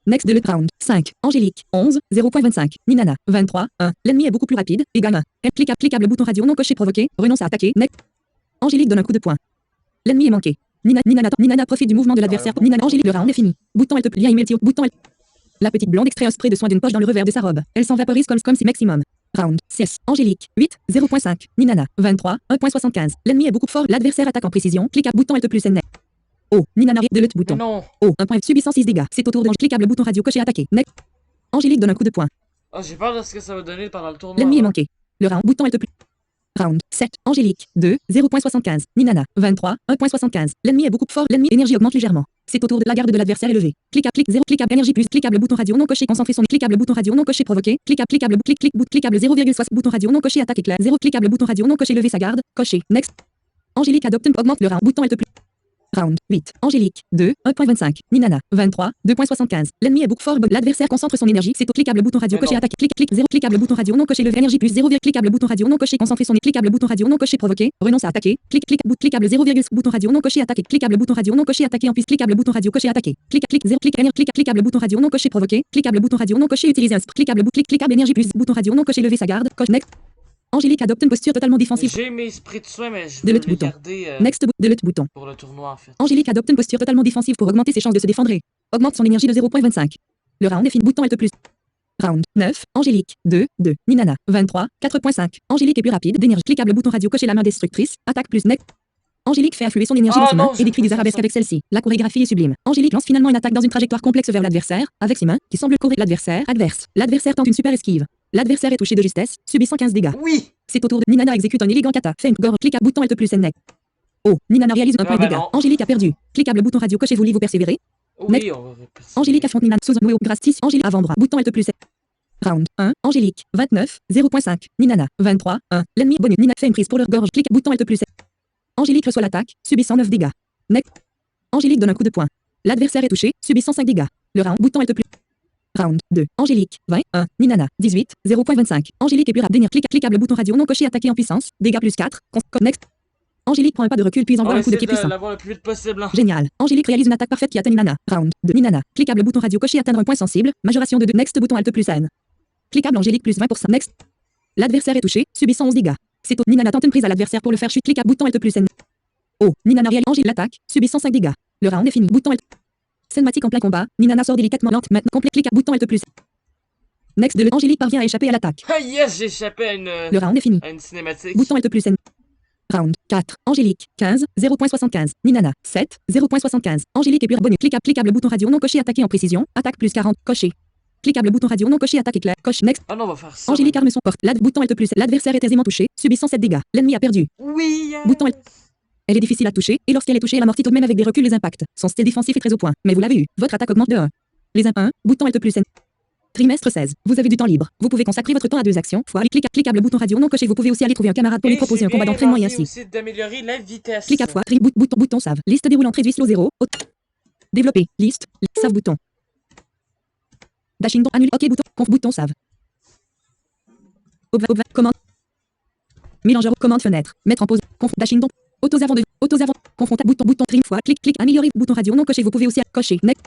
Next de lutte round 5. Angélique. 11. 0.25. Ninana. 23. 1. L'ennemi est beaucoup plus rapide. Et gamin. Elle cliquable bouton radio non coché provoqué. Renonce à attaquer. Next. Angélique donne un coup de poing. L'ennemi est manqué. Ninana profite du mouvement de l'adversaire. Ninana. Angélique. Le round est fini. Bouton Alt plus. Lien email. Bouton Alt. La petite blonde extrait un spray de soin d'une poche dans le revers de sa robe. Elle s'en vaporise comme si maximum. Round 6. Angélique. 8. 0.5. Ninana. 23. 1.75. L'ennemi est beaucoup fort. L'adversaire attaque en précision. Clique à bouton Alt plus N. Oh. Ninana de lutte bouton.
Non.
Oh. 1 point subissant 6 dégâts. C'est au tour d'Angélique. Cliquable bouton radio coché attaquer. Next. Angélique donne un coup de poing.
Oh, j'ai peur de ce que ça va donner pendant le tournoi.
L'ennemi est manqué. Le round. Bouton Alt plus. Round 7. Angélique. 2. 0.75. Ninana. 23. 1.75. L'ennemi est beaucoup fort. L'ennemi énergie augmente légèrement. C'est au tour de la garde de l'adversaire élevé. Clic 0, cliquable énergie plus, cliquable bouton radio non coché, concentrer son cliquable bouton radio non coché provoqué, cliquable cliquable 0,60 bouton radio non coché attaque éclair, 0 cliquable bouton radio non coché lever sa garde, coché, next. Angélique adopte augmente le round, bouton Alt plus. Round 8. Angélique 2, 1.25. Ninana 23, 2.75. L'ennemi est fort, l'adversaire concentre son énergie, c'est au cliquable bouton radio coché attaque, clic 0 cliquable bouton radio non coché lever énergie plus 0, cliquable bouton radio non coché concentrer son cliquable bouton radio non coché provoqué, renonce à attaquer, cliquable 0, bouton radio non coché attaquer, cliquable bouton radio non coché attaquer en plus cliquable bouton radio coché attaquer, clic 0 cliquable bouton radio non coché provoqué, cliquable bouton radio non coché utiliser un cliquable énergie plus bouton radio non coché lever sa garde, coche next. Angélique adopte une posture totalement défensive.
J'ai mes esprits de soin, mais je veux les garder
Delete bouton.
pour le tournoi en fait.
Angélique adopte une posture totalement défensive pour augmenter ses chances de se défendre. Augmente son énergie de 0.25. Le round est fini. Bouton Alt plus. Round 9. Angélique 2, 2. Ninana 23, 4.5. Angélique est plus rapide. D'énergie. Cliquable bouton radio cocher la main destructrice. Attaque plus next. Angélique fait affluer son énergie dans ses mains et décrit des arabesques avec celle-ci. La chorégraphie est sublime. Angélique lance finalement une attaque dans une trajectoire complexe vers l'adversaire, avec ses mains, qui semblent courir l'adversaire adverse. L'adversaire tente une super esquive. L'adversaire est touché de justesse, subit 115 dégâts.
Oui!
C'est au tour de Ninana exécute un élégant kata. Fait une gore, clic à bouton Alt plus next. Oh, Ninana réalise un point de dégâts. Angélique a perdu. Cliquable bouton radio cocher voulez-vous persévérer?
Oui, on va persévérer.
Angélique affronte Ninana sous un noyau grâce 6. Angélique avant-bras. Bouton Alt plus. Round 1. Angélique 29, 0.5. Ninana 23, 1. L'ennemi bonus. Nina fait une prise pour leur gorge. Clic bouton Alt plus. Angélique reçoit l'attaque, subit 109 dégâts. Next. Angélique donne un coup de poing. L'adversaire est touché, subit 105 dégâts. Le round, bouton Alt plus. Round 2. Angélique 20, 1. Ninana 18, 0.25. Angélique est plus rapide. Cliquable bouton radio non coché attaqué en puissance. Dégâts plus 4. Next. Angélique prend un pas de recul puis envoie un coup de pied puissant.
L'avoir le plus vite possible. Hein.
Génial. Angélique réalise une attaque parfaite qui atteint Ninana. Round 2. Ninana. Cliquable bouton radio coché atteindre un point sensible. Majoration de 2. Next bouton Alt plus N. Cliquable Angélique plus 20%. Next. L'adversaire est touché, subit 111 dégâts. C'est au Ninana tente une prise à l'adversaire pour le faire chute. Cliquable bouton Alt plus N. Oh, Ninana réalise Angélique l'attaque, subit 105 dégâts. Le round est fini. Bouton Alt. Cinématique en plein combat. Ninana sort délicatement lente. Maintenant complet. Clic bouton Alt plus. Next de Angélique parvient à échapper à l'attaque.
Ah yes, j'ai échappé à une.
Le round est fini.
À une cinématique.
Bouton Alt plus N. Round 4. Angélique 15, 0.75. Ninana 7, 0.75. Angélique est pure bonus. Cliquable bouton radio non coché attaqué en précision. Attaque plus 40. Coché. Cliquable bouton radio non coché attaque éclair. Coche next.
Ah non, on va faire ça.
Angélique arme son porte. Bouton Alt plus. L'adversaire est aisément touché. Subit 107 dégâts. L'ennemi a perdu.
Oui. Yes.
Bouton Alt. Elle est difficile à toucher, et lorsqu'elle est touchée, elle amortit tout de même avec des reculs les impacts. Son style défensif est très au point, mais vous l'avez eu. Votre attaque augmente de 1. Les 1, bouton Alt plus N. Trimestre 16. Vous avez du temps libre. Vous pouvez consacrer votre temps à 2 actions. Fois cliquable bouton radio non coché. Vous pouvez aussi aller trouver un camarade pour lui proposer un combat d'entraînement et ainsi.
Aussi d'améliorer la vitesse.
Clic à fois, bouton save. Liste déroulante réduit slow 0. Développer. Liste. Save bouton. Dashing don annule. OK bouton. Conf bouton save. Commande. Mélangeur. Commande fenêtre. Mettre en pause. Conf dashing don. Autos avant. Confronta. Bouton trim fois. Clic. Améliorer. Bouton radio non coché. Vous pouvez aussi cocher. Next.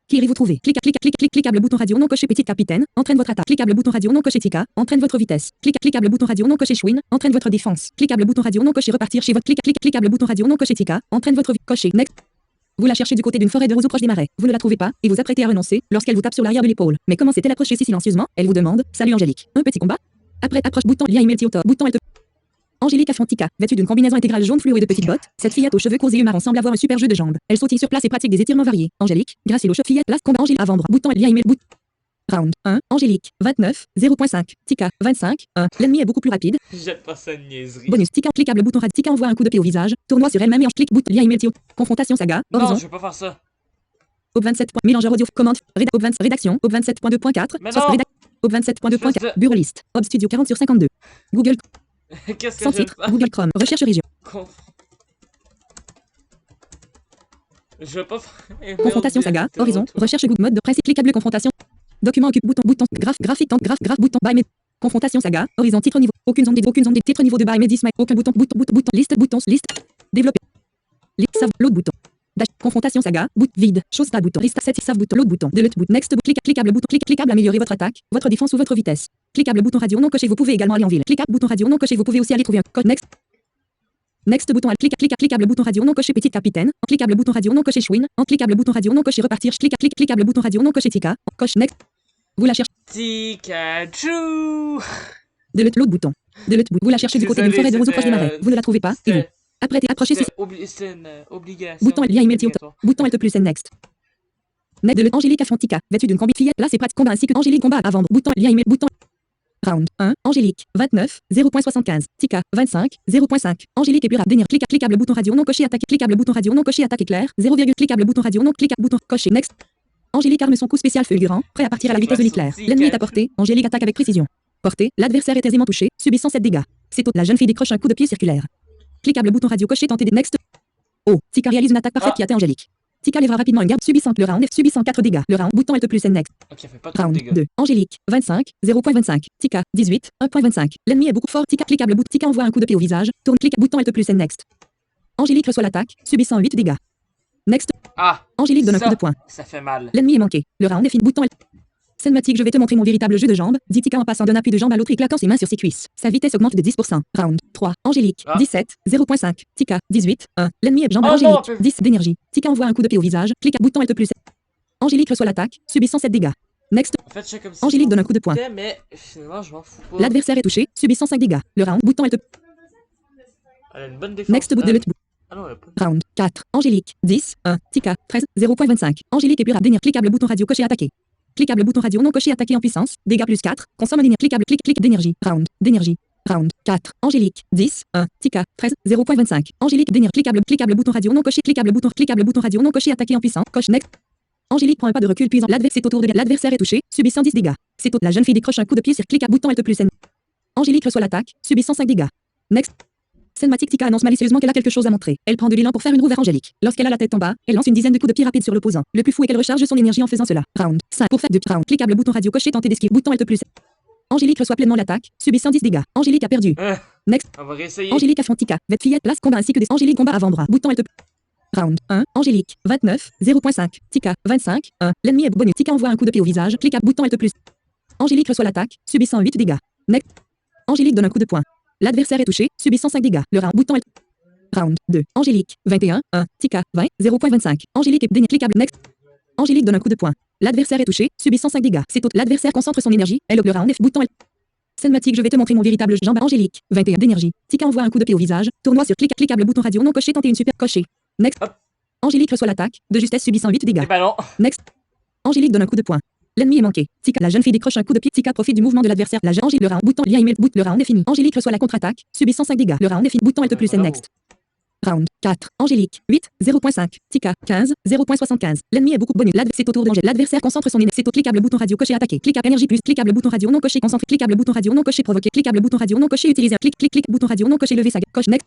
Qu'irez-vous trouver? Cliquable bouton radio non coché petit capitaine. Entraîne votre attaque. Cliquable bouton radio non coché Tika. Entraîne votre vitesse. Cliquable bouton radio non coché Chouin. Entraîne votre défense. Cliquable bouton radio non coché repartir chez votre cliquable bouton radio non coché Tika. Entraîne votre coché. Next. Vous la cherchez du côté d'une forêt de roseaux proche des marais. Vous ne la trouvez pas et vous apprêtez à renoncer lorsqu'elle vous tape sur l'arrière de l'épaule. Mais commencez-elle à approcher si silencieusement? Elle vous demande: Salut Angélique. Un petit combat? Après approche bouton lien email Tioto. Bouton elle. Angélique affronte Tika, vêtue d'une combinaison intégrale jaune fluo et de petites bottes. Cette fillette aux cheveux courts et yeux marrons semble avoir un super jeu de jambes. Elle sautille sur place et pratique des étirements variés. Angélique, gracile aux cheveux, fillette, place, combat, Angélique, avant-bras, bouton, lien, email, bout. Round 1, Angélique, 29, 0.5. Tika, 25, 1. L'ennemi est beaucoup plus rapide.
J'aime pas ça une niaiserie.
Bonus, Tika, cliquable bouton rad. Tika envoie un coup de pied au visage. Tournoi sur elle-même et en clic, bout, lien, email, confrontation saga. Horizon.
Non, je vais pas faire ça.
Ob 27. Mélangeur audio, commande, rédaction, Ob 27.2.4. Ob 27.2.4. Bureau liste. Ob Studio 40 sur 52. Google.
Qu'est-ce que
sans titre, Google Chrome, recherche région.
Je veux pas faire...
Confrontation saga, horizon, recherche Google, mode de presse, cliquable confrontation. Document occupe, bouton, graphique, bouton, by, confrontation saga, horizon, titre niveau, aucune zone, titre niveau de by, display, aucun bouton, liste, développer. Liste, save, l'autre bouton. Dash, confrontation saga, boot, vide, chose tab bouton, liste, set, save bouton, l'autre bouton, delete boot, next, cliquable bouton, cliquable, améliorer votre attaque, votre défense ou votre vitesse. Cliquable bouton radio non coché, vous pouvez également aller en ville. Cliquable bouton radio non coché, vous pouvez aussi aller trouver un code next. Next bouton, cliquable bouton radio non coché petit capitaine, cliquable bouton radio non coché Chouin, cliquable bouton radio non coché repartir, cliquable bouton radio non coché Tika, coche next. Vous la cherchez.
Pikachu.
Delete l'autre bouton. Vous la cherchez du côté d'une forêt de roseaux proche des marais. Vous ne la trouvez pas et vous. Approchez si.
C'est une obligation.
Bouton lien email bouton Alt plus next. Net de Angélique affronte Tika, vêtue d'une combi fillette, là c'est pratique combat ainsi que Angélique combat avant. Bouton lien email bouton. Round 1, Angélique, 29, 0.75. Tika, 25, 0.5. Angélique est plus rapide. Cliquable bouton radio non coché attaque. Cliquable bouton radio non coché attaque éclair. 0, cliquable bouton radio non cliquable bouton coché. Next. Angélique arme son coup spécial fulgurant, prêt à partir à la vitesse de l'éclair. L'ennemi est à portée. Angélique attaque avec précision. Portée. L'adversaire est aisément touché, subissant 7 dégâts. C'est au. La jeune fille décroche un coup de pied circulaire. Cliquable bouton radio coché tenter des next. Oh, Tika réalise une attaque parfaite qui atteint Angélique. Tika lèvera rapidement une garde subissant le round, subissant 4 dégâts. Le round, bouton Alt plus N next.
Ok, fait pas trop de
Round
dégâts.
2. Angélique, 25, 0.25. Tika, 18, 1.25. L'ennemi est beaucoup fort. Tika, cliquable bouton. Tika envoie un coup de pied au visage. Tourne, clique, bouton Alt plus N next. Angélique reçoit l'attaque, subissant 8 dégâts. Next.
Ah!
Angélique donne un coup de poing.
Ça fait mal.
L'ennemi est manqué. Le round est fini. Bouton Alt. Cinématique, je vais te montrer mon véritable jeu de jambes, dit Tika en passant d'un appui de jambe à l'autre et claquant ses mains sur ses cuisses. Sa vitesse augmente de 10%. Round 3. Angélique, 17, 0.5. Tika, 18, 1. L'ennemi est jambe à Angélique, 10 d'énergie. Tika envoie un coup de pied au visage, clique à bouton Alt plus. Angélique reçoit l'attaque, subissant 7 dégâts. Next.
En fait, je fais comme si
Angélique
je
donne un
m'en
coup de poing.
foutais, mais finalement, je m'en fous pas.
L'adversaire est touché, subissant 5 dégâts. Le round, bouton Alt.
Elle a une bonne défense.
Next, bout de lutte.
Ah non, elle a pas.
Round 4. Angélique, 10, 1. Tika, 13, 0.25. Angélique est plus rapide. Cliquable bouton radio coché attaqué. Cliquable bouton radio non coché attaqué en puissance. Dégâts plus 4. Consomme d'énergie. Cliquable clic d'énergie. Round d'énergie. Round 4. Angélique, 10, 1. Tika, 13, 0.25. Angélique d'énergie. Cliquable bouton radio non coché. Cliquable bouton radio non coché attaqué en puissance. Coche next. Angélique prend un pas de recul puis l'adversaire est autour de l'adversaire est touché, subissant 10 dégâts. C'est au. La jeune fille décroche un coup de pied sur cliquable bouton Alt plus N. Angélique reçoit l'attaque, subissant 5 dégâts. Next. Cinématique, Tika annonce malicieusement qu'elle a quelque chose à montrer. Elle prend de l'élan pour faire une roue vers Angélique. Lorsqu'elle a la tête en bas, elle lance une dizaine de coups de pied rapides sur l'opposant. Le plus fou est qu'elle recharge son énergie en faisant cela. Round 5. Pour faire de round. Cliquable bouton radio coché tenter d'esquiver. Bouton Alt plus. Angélique reçoit pleinement l'attaque, subissant 10 dégâts. Angélique a perdu. Next.
On va réessayer.
Angélique affronte Tika. Vette fillette place combat ainsi que des Angélique combat avant-bras. Bouton Alt. Round 1. Angélique, 29, 0.5. Tika, 25, 1. L'ennemi est bonus. Tika envoie un coup de pied au visage. Clique à bouton Alt plus. Angélique reçoit l'attaque, subissant 8 dégâts. Next. Angélique donne un coup de poing. L'adversaire est touché, subissant 5 dégâts. Le round, bouton Alt. Round 2. Angélique, 21, 1. Tika, 20, 0.25. Angélique est dénié. Cliquable. Next. Angélique donne un coup de poing. L'adversaire est touché, subissant 5 dégâts. C'est au. L'adversaire concentre son énergie. Elle le round F. Bouton Alt. Cinématique, je vais te montrer mon véritable jambe. Angélique, 21 d'énergie. Tika envoie un coup de pied au visage. Tournoi sur cliquable bouton radio non coché tenter une super coché. Next.
Hop.
Angélique reçoit l'attaque, de justesse subissant 8 dégâts.
Eh ben non.
Next. Angélique donne un coup de poing. L'ennemi est manqué. Tika, la jeune fille décroche un coup de pied. Tika profite du mouvement de l'adversaire. La jeune Angélique, le round, bouton, lien email, bout, le round est fini. Angélique reçoit la contre-attaque, subissant 5 dégâts. Le round est fini. Bouton Alt plus N
Bravo.
next. Round 4. Angélique, 8, 0.5. Tika, 15, 0.75. L'ennemi est beaucoup bonus. C'est au tour de Angélique. L'adversaire concentre son énergie. C'est au cliquable bouton radio coché attaqué. Cliquable énergie plus. Cliquable bouton radio non coché concentré. Cliquable bouton radio non coché provoqué. Cliquable bouton radio non coché utilisé. Clic bouton radio non coché lever sa coche next.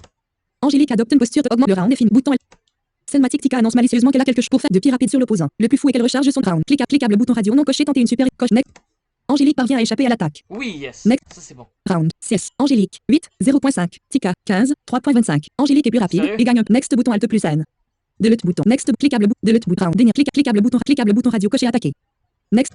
Angélique adopte une posture augmente. Le round est fini. Bouton Alt. Cinématique, Tika annonce malicieusement qu'elle a quelque chose pour faire de pied rapide sur l'opposant. Le plus fou est qu'elle recharge son round. Cliquable bouton radio non coché tenter une super coche next. Angélique parvient à échapper à l'attaque.
Oui, yes.
Next.
Ça, c'est bon.
Round 6. Angélique, 8, 0.5. Tika, 15, 3.25. Angélique est plus rapide
Sérieux?
et gagne un next bouton Alt plus N. De lutte bouton. Next cliquable bouton. De lutte bouton. Round dernier cliquable bouton radio coché attaqué. Next.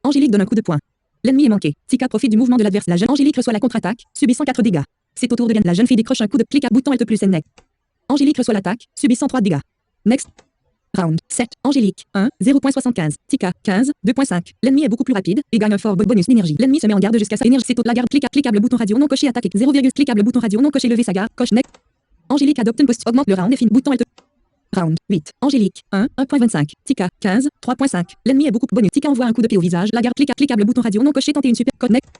Angélique donne un coup de poing. L'ennemi est manqué. Tika profite du mouvement de l'adversaire. La jeune Angélique reçoit la contre-attaque, subissant 4 dégâts. C'est au tour de la jeune fille décroche un coup de cliquable bouton Alt plus N next. Angélique reçoit l'attaque, subissant 3 dégâts. Next. Round 7. Angélique, 1, 0.75. Tika, 15, 2.5. L'ennemi est beaucoup plus rapide et gagne un fort bonus d'énergie. L'ennemi se met en garde jusqu'à sa énergie. C'est au la garde. Cliquable bouton radio non coché attaqué. 0, cliquable bouton radio non coché lever sa garde. Coche next. Angélique adopte une posture. Augmente le round est fini. Bouton Alt. Round 8. Angélique, 1, 1.25. Tika, 15, 3.5. L'ennemi est beaucoup bonus. Tika envoie un coup de pied au visage. La garde. Cliquable bouton radio non coché tenter une super coche next.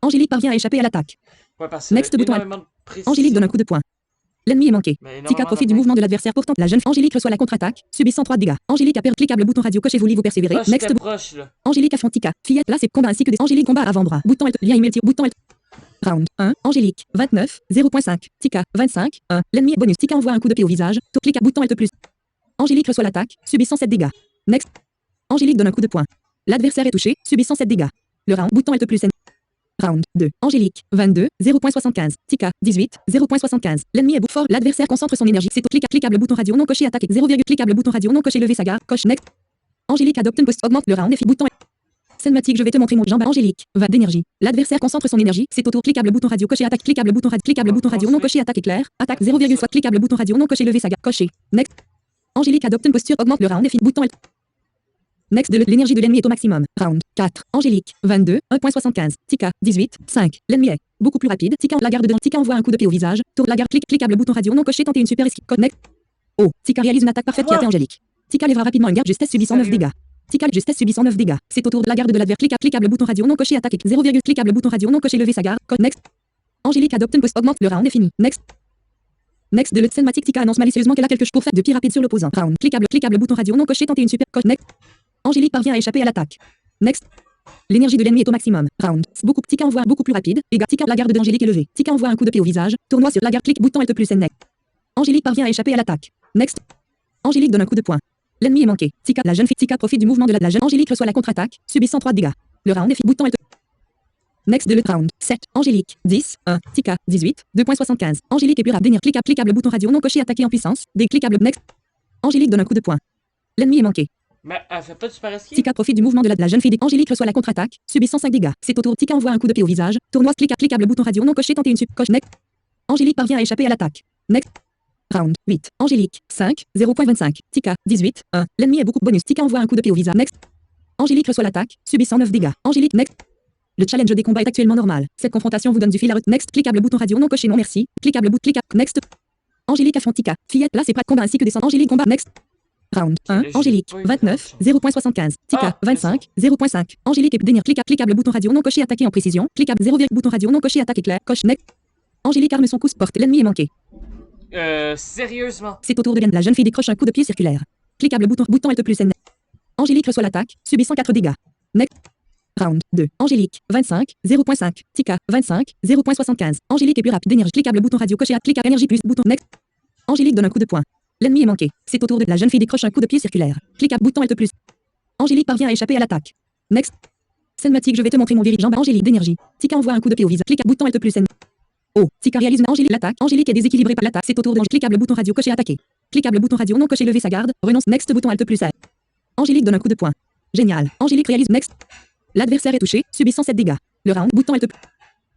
Angélique parvient à échapper à l'attaque.
Ouais, parce que
Next bouton.
énormément de précision.
Angélique donne un coup de poing. L'ennemi est manqué.
Mais
Tika
énormément
profite du
d'attaque.
mouvement de l'adversaire pourtant. La jeune Angélique reçoit la contre-attaque, subissant 3 dégâts. Angélique a perdu. Cliquable bouton radio coché vous persévérer.
Ah,
Next.
j'étais proche, là.
Angélique affronte Tika. Fillette place et combat ainsi que des Angélique combat avant-bras. Bouton Alt. Lien email tir. Bouton Alt. Round 1. Angélique. 29. 0.5. Tika. 25. 1. L'ennemi est bonus. Tika envoie un coup de pied au visage. Clique à bouton Alt plus. Angélique reçoit l'attaque, subissant 7 dégâts. Next. Angélique donne un coup de poing. L'adversaire est touché, subissant 7 dégâts. Le round. Bouton Alt plus N. Round 2. Angélique. 22. 0.75. Tika. 18. 0.75. L'ennemi est beaucoup fort. L'adversaire concentre son énergie. C'est au cliquable bouton radio non coché attaqué. 0, cliquable bouton radio non coché lever sa garde. Coche next. Angélique adopte une posture. Augmente le round et fit bouton. Cinématique, je vais te montrer mon jambe. Angélique. 20 d'énergie. L'adversaire concentre son énergie. C'est au tour. Cliquable bouton radio coché attaque. Cliquable bouton radio non coché attaque éclair. Attaque 0, soit cliquable bouton radio non coché lever sa garde. Coché. Next. Angélique adopte une posture. Augmente le round et fit bouton. Next de l'énergie de l'ennemi est au maximum. Round 4. Angélique. 22. 1.75. Tika. 18. 5. L'ennemi est beaucoup plus rapide. Tika la garde de Tika envoie un coup de pied au visage. Tourne la garde. Cliquable bouton radio non coché tenter une super esquive. Connect. Oh. Tika réalise une attaque parfaite qui atteint Angélique. Tika lèvera rapidement une garde justesse subissant 9 dégâts. Tika justesse subit 109 dégâts. C'est au tour de la garde de l'adversaire. Cliquable bouton radio non coché attaque. 0, cliquable bouton radio non coché lever sa garde. Next. Angélique adopte une post augmente. Le round est fini. Next. Next de le cinématique Tika annonce malicieusement qu'elle a quelque chose pour faire de pied rapide sur l'opposant. Round. Cliquable bouton radio non coché tenter une super coche. Next. Angélique parvient à échapper à l'attaque. Next. L'énergie de l'ennemi est au maximum. Round. Beaucoup. Tika envoie beaucoup plus rapide. Dégâts. Tika la garde d'Angélique est levée. Tika envoie un coup de pied au visage. Tournoi sur la garde. Clic bouton Alt plus N. Next. Angélique parvient à échapper à l'attaque. Next. Angélique donne un coup de poing. L'ennemi est manqué. Tika, la jeune fille. Tika profite du mouvement de la jeune. Angélique reçoit la contre-attaque, subissant 3 dégâts. Le round est fini. Bouton Alt. Next de le round. 7. Angélique. 10. 1. Tika. 18. 2.75. Angélique est plus rapide. Cliquable bouton radio non coché attaqué en puissance. Cliquable. Next. Angélique donne un coup de poing. L'ennemi est manqué.
Mais elle fait pas de super esquive?
Tika profite du mouvement de la jeune fille. Angélique reçoit la contre-attaque, subissant 5 dégâts. C'est au tour. Tika envoie un coup de pied au visage. Tournoi. Cliquable bouton radio non coché tenter une coche. Next. Angélique parvient à échapper à l'attaque. Next. Round. 8. Angélique. 5. 0.25. Tika. 18. 1. L'ennemi est beaucoup bonus. Tika envoie un coup de pied au visage. Next. Angélique reçoit l'attaque, subissant 9 dégâts. Angélique. Next. Le challenge des combats est actuellement normal. Cette confrontation vous donne du fil à retordre. Next. Cliquable bouton radio non coché non merci. Cliquable bouton. Next. Angélique affronte Tika. Fillette là c'est prêt combat ainsi que descend. Angélique combat. Next. Round 1. Angélique. 29. 0.75. Tika. 25. 0.5. Angélique et dénir. Cliquable bouton radio non coché attaqué en précision. Cliquable 0, bouton radio non coché attaque éclair. Coche. Next. Angélique arme son coup porte. L'ennemi est manqué.
Sérieusement?
C'est au tour de Diane. La jeune fille décroche un coup de pied circulaire. Cliquable bouton Alt plus N. Angélique reçoit l'attaque, subissant 4 dégâts. Next. Round 2. Angélique. 25. 0.5. Tika. 25. 0.75. Angélique est plus rapide. D'énergie. Cliquable bouton radio coché. Cliquable énergie plus. Bouton. Next. Angélique donne un coup de poing. L'ennemi est manqué. C'est au tour de la jeune fille décroche un coup de pied circulaire. Cliquable bouton Alt plus. Angélique parvient à échapper à l'attaque. Next. Cinématique. Je vais te montrer mon viril. Jambe Angélique d'énergie. Tika envoie un coup de pied au visage. Cliquable bouton Alt plus N. Oh, Tika réalise une Angélique l'attaque. Angélique est déséquilibrée par l'attaque. C'est au tour de cliquable bouton radio coché attaqué. Cliquable bouton radio non coché lever sa garde. Renonce. Next bouton Alt plus R. Angélique donne un coup de poing. Génial. Angélique réalise next. L'adversaire est touché, subissant 7 dégâts. Le round bouton Alt.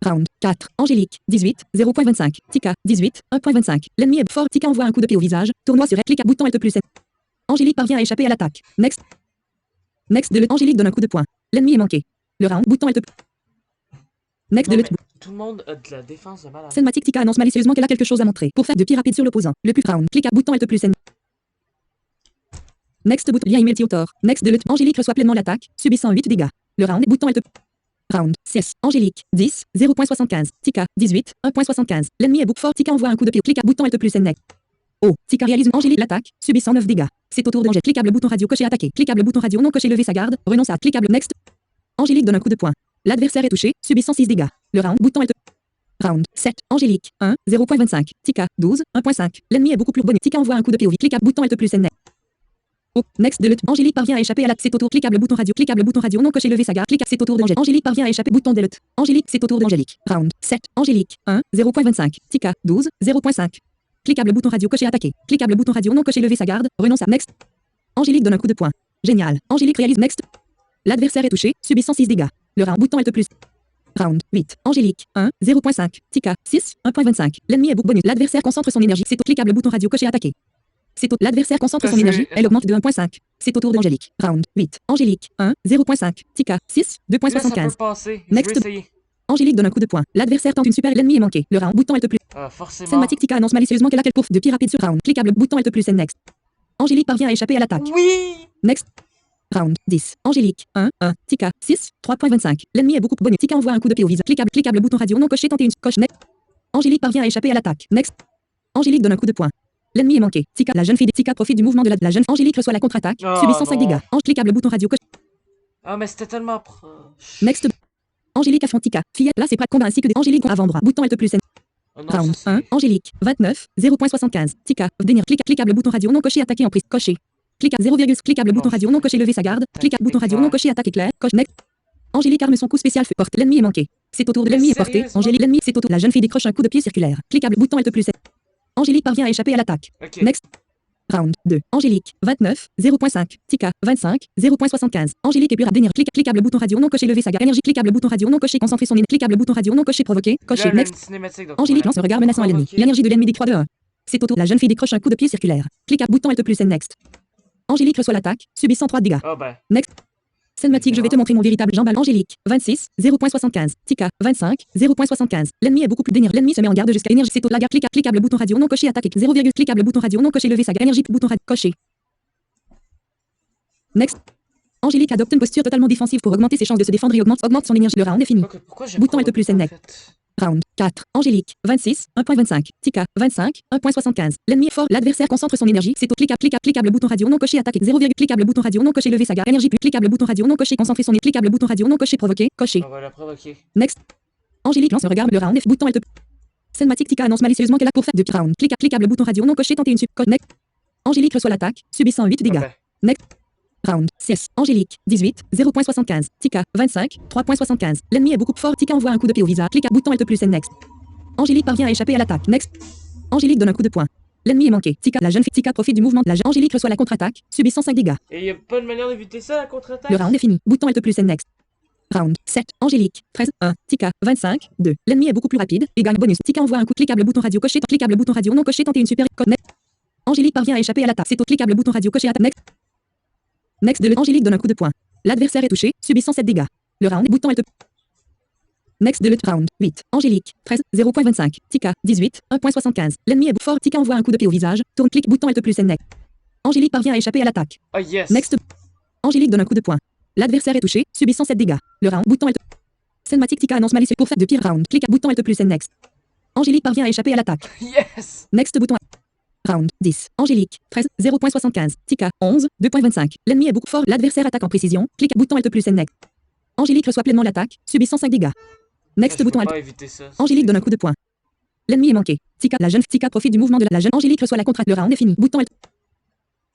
Round 4. Angélique. 18. 0.25. Tika. 18. 1.25. L'ennemi est fort. Tika envoie un coup de pied au visage. Tournoi sur R. Cliquable bouton Alt plus N. Angélique parvient à échapper à l'attaque. Next. Next de Angélique donne un coup de poing. L'ennemi est manqué. Le round bouton Alt. Next
Non,
de
mais tout le monde a de la défense de malade.
Cinématique Tika annonce malicieusement qu'elle a quelque chose à montrer. Pour faire de pied rapide sur l'opposant. Le plus round. Clique à bouton Alt plus N. Next bouton lien email Tiotor. Next de le Angélique reçoit pleinement l'attaque, subissant 8 dégâts. Le round bouton Alt. Round 6. Angélique. 10. 0.75. Tika. 18. 1.75. L'ennemi est fort. Tika envoie un coup de pied. Clique à bouton Alt plus N. Oh, Tika réalise une Angélique l'attaque, subissant 9 dégâts. C'est au tour d'Angélique. Cliquable bouton radio coché attaqué. Cliquable bouton radio non coché lever sa garde. Renonce à cliquable next. Angélique donne un coup de poing. L'adversaire est touché, subissant 6 dégâts. Le round bouton Alt. Round 7. Angélique. 1. 0.25. Tika. 12. 1.5. L'ennemi est beaucoup plus bon. Tika envoie un coup de pied au vide. Cliquable bouton Alt plus N. Oh, next de lutte. Angélique parvient à échapper à la. C'est au tour. Cliquable bouton radio non coché lever sa garde. Clique. C'est au tour d'Angélique. Angélique parvient à échapper. Bouton de lutte. Angélique. C'est au tour d'Angélique. Round 7. Angélique. 1. 0.25. Tika. 12. 0.5. Cliquable bouton radio coché attaqué. Cliquable bouton radio non coché lever sa garde. Renonce à next. Angélique donne un coup de poing. Génial. Angélique réalise next. L'adversaire est touché, subissant 6 dégâts. Le round bouton Alt plus. Round 8. Angélique. 1. 0.5. Tika. 6. 1.25. L'ennemi est bonus. L'adversaire concentre son énergie. C'est au cliquable bouton radio coché attaqué. C'est au. L'adversaire concentre son énergie. Elle augmente de 1.5. C'est au tour d'Angélique. Round 8. Angélique. 1. 0.5. Tika. 6.
Là, ça
2.75.
peut passer.
Next.
Je vais essayer.
Angélique donne un coup de poing. L'adversaire tente une super. L'ennemi est manqué. Le round bouton Alt plus.
Forcément.
Cinématique Tika annonce malicieusement qu'elle a quelque pouf de pied rapide sur round. Cliquable bouton Alt plus N next. Angélique parvient à échapper à l'attaque.
Oui.
Next. Round 10. Angélique. 1. 1. Tika. 6. 3.25. L'ennemi est beaucoup bonus. Tika envoie un coup de pied au visage. Cliquable bouton radio non coché tenter une coche next. Angélique parvient à échapper à l'attaque. Next. Angélique donne un coup de poing. L'ennemi est manqué. Tika. La jeune fille de Tika profite du mouvement de la jeune. Angélique reçoit la contre-attaque,
Oh,
subissant 5
non.
dégâts. Cliquable bouton radio coche.
Ah, mais c'était tellement proche.
Next. Angélique affronte Tika. Fillette là c'est prêt combat ainsi que des Angélique avant-bras. Bouton Alt plus N.
Oh non,
Round
ça,
1.
c'est-
Angélique. 29. 0.75. Tika. Dénir. Cliquable bouton radio non coché attaqué en prise. Coché. Cliquable 0, cliquable bouton radio non coché lever sa garde. Cliquable bouton radio non coché attaque éclair. Coche next. Angélique arme son coup spécial feu. Porte. L'ennemi est manqué. C'est au tour de l'ennemi est porté.
Sérieusement?
Angélique. L'ennemi. C'est au tour. La jeune fille décroche un coup de pied circulaire. Cliquable bouton Alt plus N. Angélique parvient à échapper à l'attaque.
Ok.
Next. Round 2. Angélique. 29. 0.5. Tika. 25. 0.75. Angélique est plus rapide. Cliquable bouton radio non coché lever sa garde. Énergie. Cliquable bouton radio non coché concentrer son énergie. Cliquable bouton radio non coché provoquer. Coché.
Là, elle a
Next.
une cinématique, donc
Angélique
on va
lance un regard menaçant à l'ennemi.
provoquer.
L'énergie de l'ennemi décroît de 1. C'est au tour. La jeune fille décroche un coup de pied circulaire. Cliquable bouton Alt plus N next. Angélique reçoit l'attaque, subissant 3 dégâts.
Ah ben.
Next. Cinématique, je vais te montrer mon véritable jambal. Angélique. 26. 0.75. Tika. 25. 0.75. L'ennemi est beaucoup plus d'énergie. L'ennemi se met en garde jusqu'à énergie. C'est au la garde. Cliquable bouton radio non coché attaque. 0, cliquable bouton radio non coché lever sa garde. Énergie bouton radio coché. Next. Angélique adopte une posture totalement défensive pour augmenter ses chances de se défendre et augmente son énergie. Le round est fini.
Ok, pourquoi j'ai
Bouton
pas
Alt plus N.
en fait?
Round 4. Angélique. 26. 1.25. Tika. 25. 1.75. L'ennemi est fort. L'adversaire concentre son énergie. C'est au cliquable bouton radio non coché attaquer. 0, cliquable bouton radio non coché lever sa garde. Énergie plus cliquable bouton radio non coché concentrer son énergie. Cliquable bouton radio non coché provoquer. Coché.
On va la provoquer.
Next. Angélique lance un regard. Le round F. Bouton Alt. Cinématique Tika annonce malicieusement qu'elle a pour faire de round. Cliquable bouton radio non coché tenter une next. Angélique reçoit l'attaque. Subissant 8 dégâts.
Parfait.
Next. Round 6. Angélique. 18. 0.75. Tika. 25. 3.75. L'ennemi est beaucoup plus fort. Tika envoie un coup de pied au visage. Clique bouton Alt plus N. Next. Angélique parvient à échapper à l'attaque. Next. Angélique donne un coup de poing. L'ennemi est manqué. Tika. La jeune fille Tika profite du mouvement. Angélique reçoit la contre-attaque. Subissant 5 dégâts.
Et il n'y a pas de manière d'éviter ça, la contre-attaque?
Le round est fini. Bouton Alt plus N. Next. Round 7. Angélique. 13. 1. Tika. 25. 2. L'ennemi est beaucoup plus rapide et gagne bonus. Tika envoie un coup. Cliquable bouton radio coché. Cliquable bouton radio non coché. Tenter une super. Next. Angélique parvient à échapper à l'attaque. C'est au cliquable bouton radio coché. Next. Next de Angélique donne un coup de poing. L'adversaire est touché. Subissant 7 dégâts. Le round est bouton Alt. Next de round 8. Angélique. 13. 0.25. Tika. 18. 1.75. L'ennemi est fort. Tika envoie un coup de pied au visage. Tourne clic bouton Alt plus N. Next. Angélique parvient à échapper à l'attaque.
Oh yes!
Next. Angélique donne un coup de poing. L'adversaire est touché. Subissant 7 dégâts. Le round bouton Alt. Cinématique Tika annonce malicieux pour faire de pire round. Clic bouton Alt plus N. Next. Angélique parvient à échapper à l'attaque.
Yes!
Next bouton. Round 10. Angélique. 13. 0.75. Tika. 11. 2.25. L'ennemi est beaucoup fort. L'adversaire attaque en précision. Clic bouton Alt plus N. Next. Angélique reçoit pleinement l'attaque. Subissant 5 dégâts. Next
Je
bouton
peux
Alt.
pas éviter ça.
Angélique donne un coup de poing. L'ennemi est manqué. Tika. La jeune Tika profite du mouvement de la jeune Angélique reçoit la contre-attaque. Le round est fini. Bouton Alt.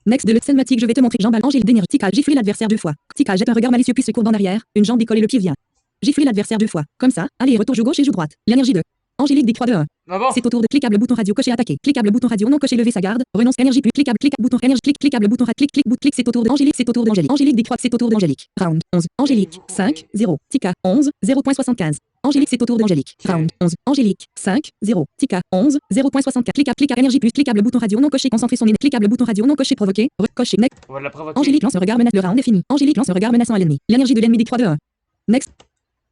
Next de le cinématique. Je vais te montrer. J'emballe Angélique d'énergie. Tika gifle l'adversaire 2 fois. Tika jette un regard malicieux puis se courbe en arrière. Une jambe décolle et le pied vient. Gifle l'adversaire 2 fois. Comme ça. Allez, retour joue gauche et joue droite. L'énergie 2. Angélique décroît de 1.
Ah bon?
C'est au tour de cliquable bouton radio coché attaquer. Cliquable bouton radio non coché lever sa garde. Renonce énergie plus cliquable bouton énergie cliquable bouton clic c'est au tour d'Angélique. C'est au tour d'Angélique. Angélique décroît. C'est au tour d'Angélique. Round 11. Angélique 5 0. Tika 11 0.75. Angélique c'est au tour d'Angélique. Round 11. Angélique 5 0. Tika 11 0.64. Cliquable énergie plus cliquable bouton radio non coché concentrer son énergie. Cliquable bouton radio non coché provoquer. Recocher. Next.
On va la provoquer.
Angélique lance un regard menaçant. Le round est fini. Angélique lance un regard menaçant à l'ennemi. L'énergie de l'ennemi décroît de 1. Next.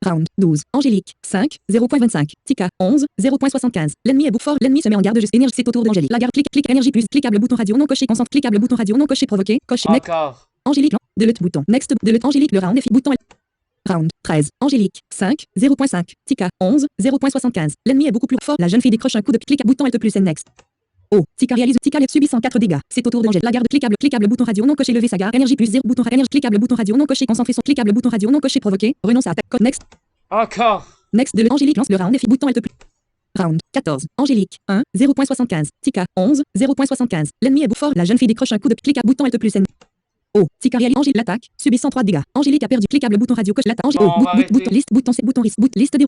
Round 12. Angélique 5 0.25. Tika 11 0.75. L'ennemi est beaucoup fort. L'ennemi se met en garde juste énergie. C'est au tour d'Angélique. La garde clic énergie plus cliquable bouton radio non coché concentre cliquable bouton radio non coché provoquer. Cocher. Next.
Encore.
Angélique de l'autre bouton. Next de l'autre Angélique le round est fini. Bouton. Round 13. Angélique 5 0.5. Tika 11 0.75. L'ennemi est beaucoup plus fort. La jeune fille décroche un coup de clic bouton Alt plus N. Next. Oh, Tika réalise. Tika subissant 4 dégâts. C'est au tour d'Angèle. La garde cliquable bouton radio non coché lever sa garde. Énergie plus 0 bouton énergie cliquable bouton radio non coché concentrer son cliquable bouton radio non coché provoquer. Renonce à attaque. Next.
Encore.
Next de Angélique lance le round et bouton Alt plus. Round 14. Angélique 1 0.75. Tika 11 0.75. L'ennemi est fort. La jeune fille décroche un coup de clic bouton Alt plus N. Oh, Tika réalise. Angélique l'attaque. Subissant 3 dégâts. Angélique a perdu cliquable bouton radio coche l'attaque.
Bon, on va arrêter.
Bouton liste des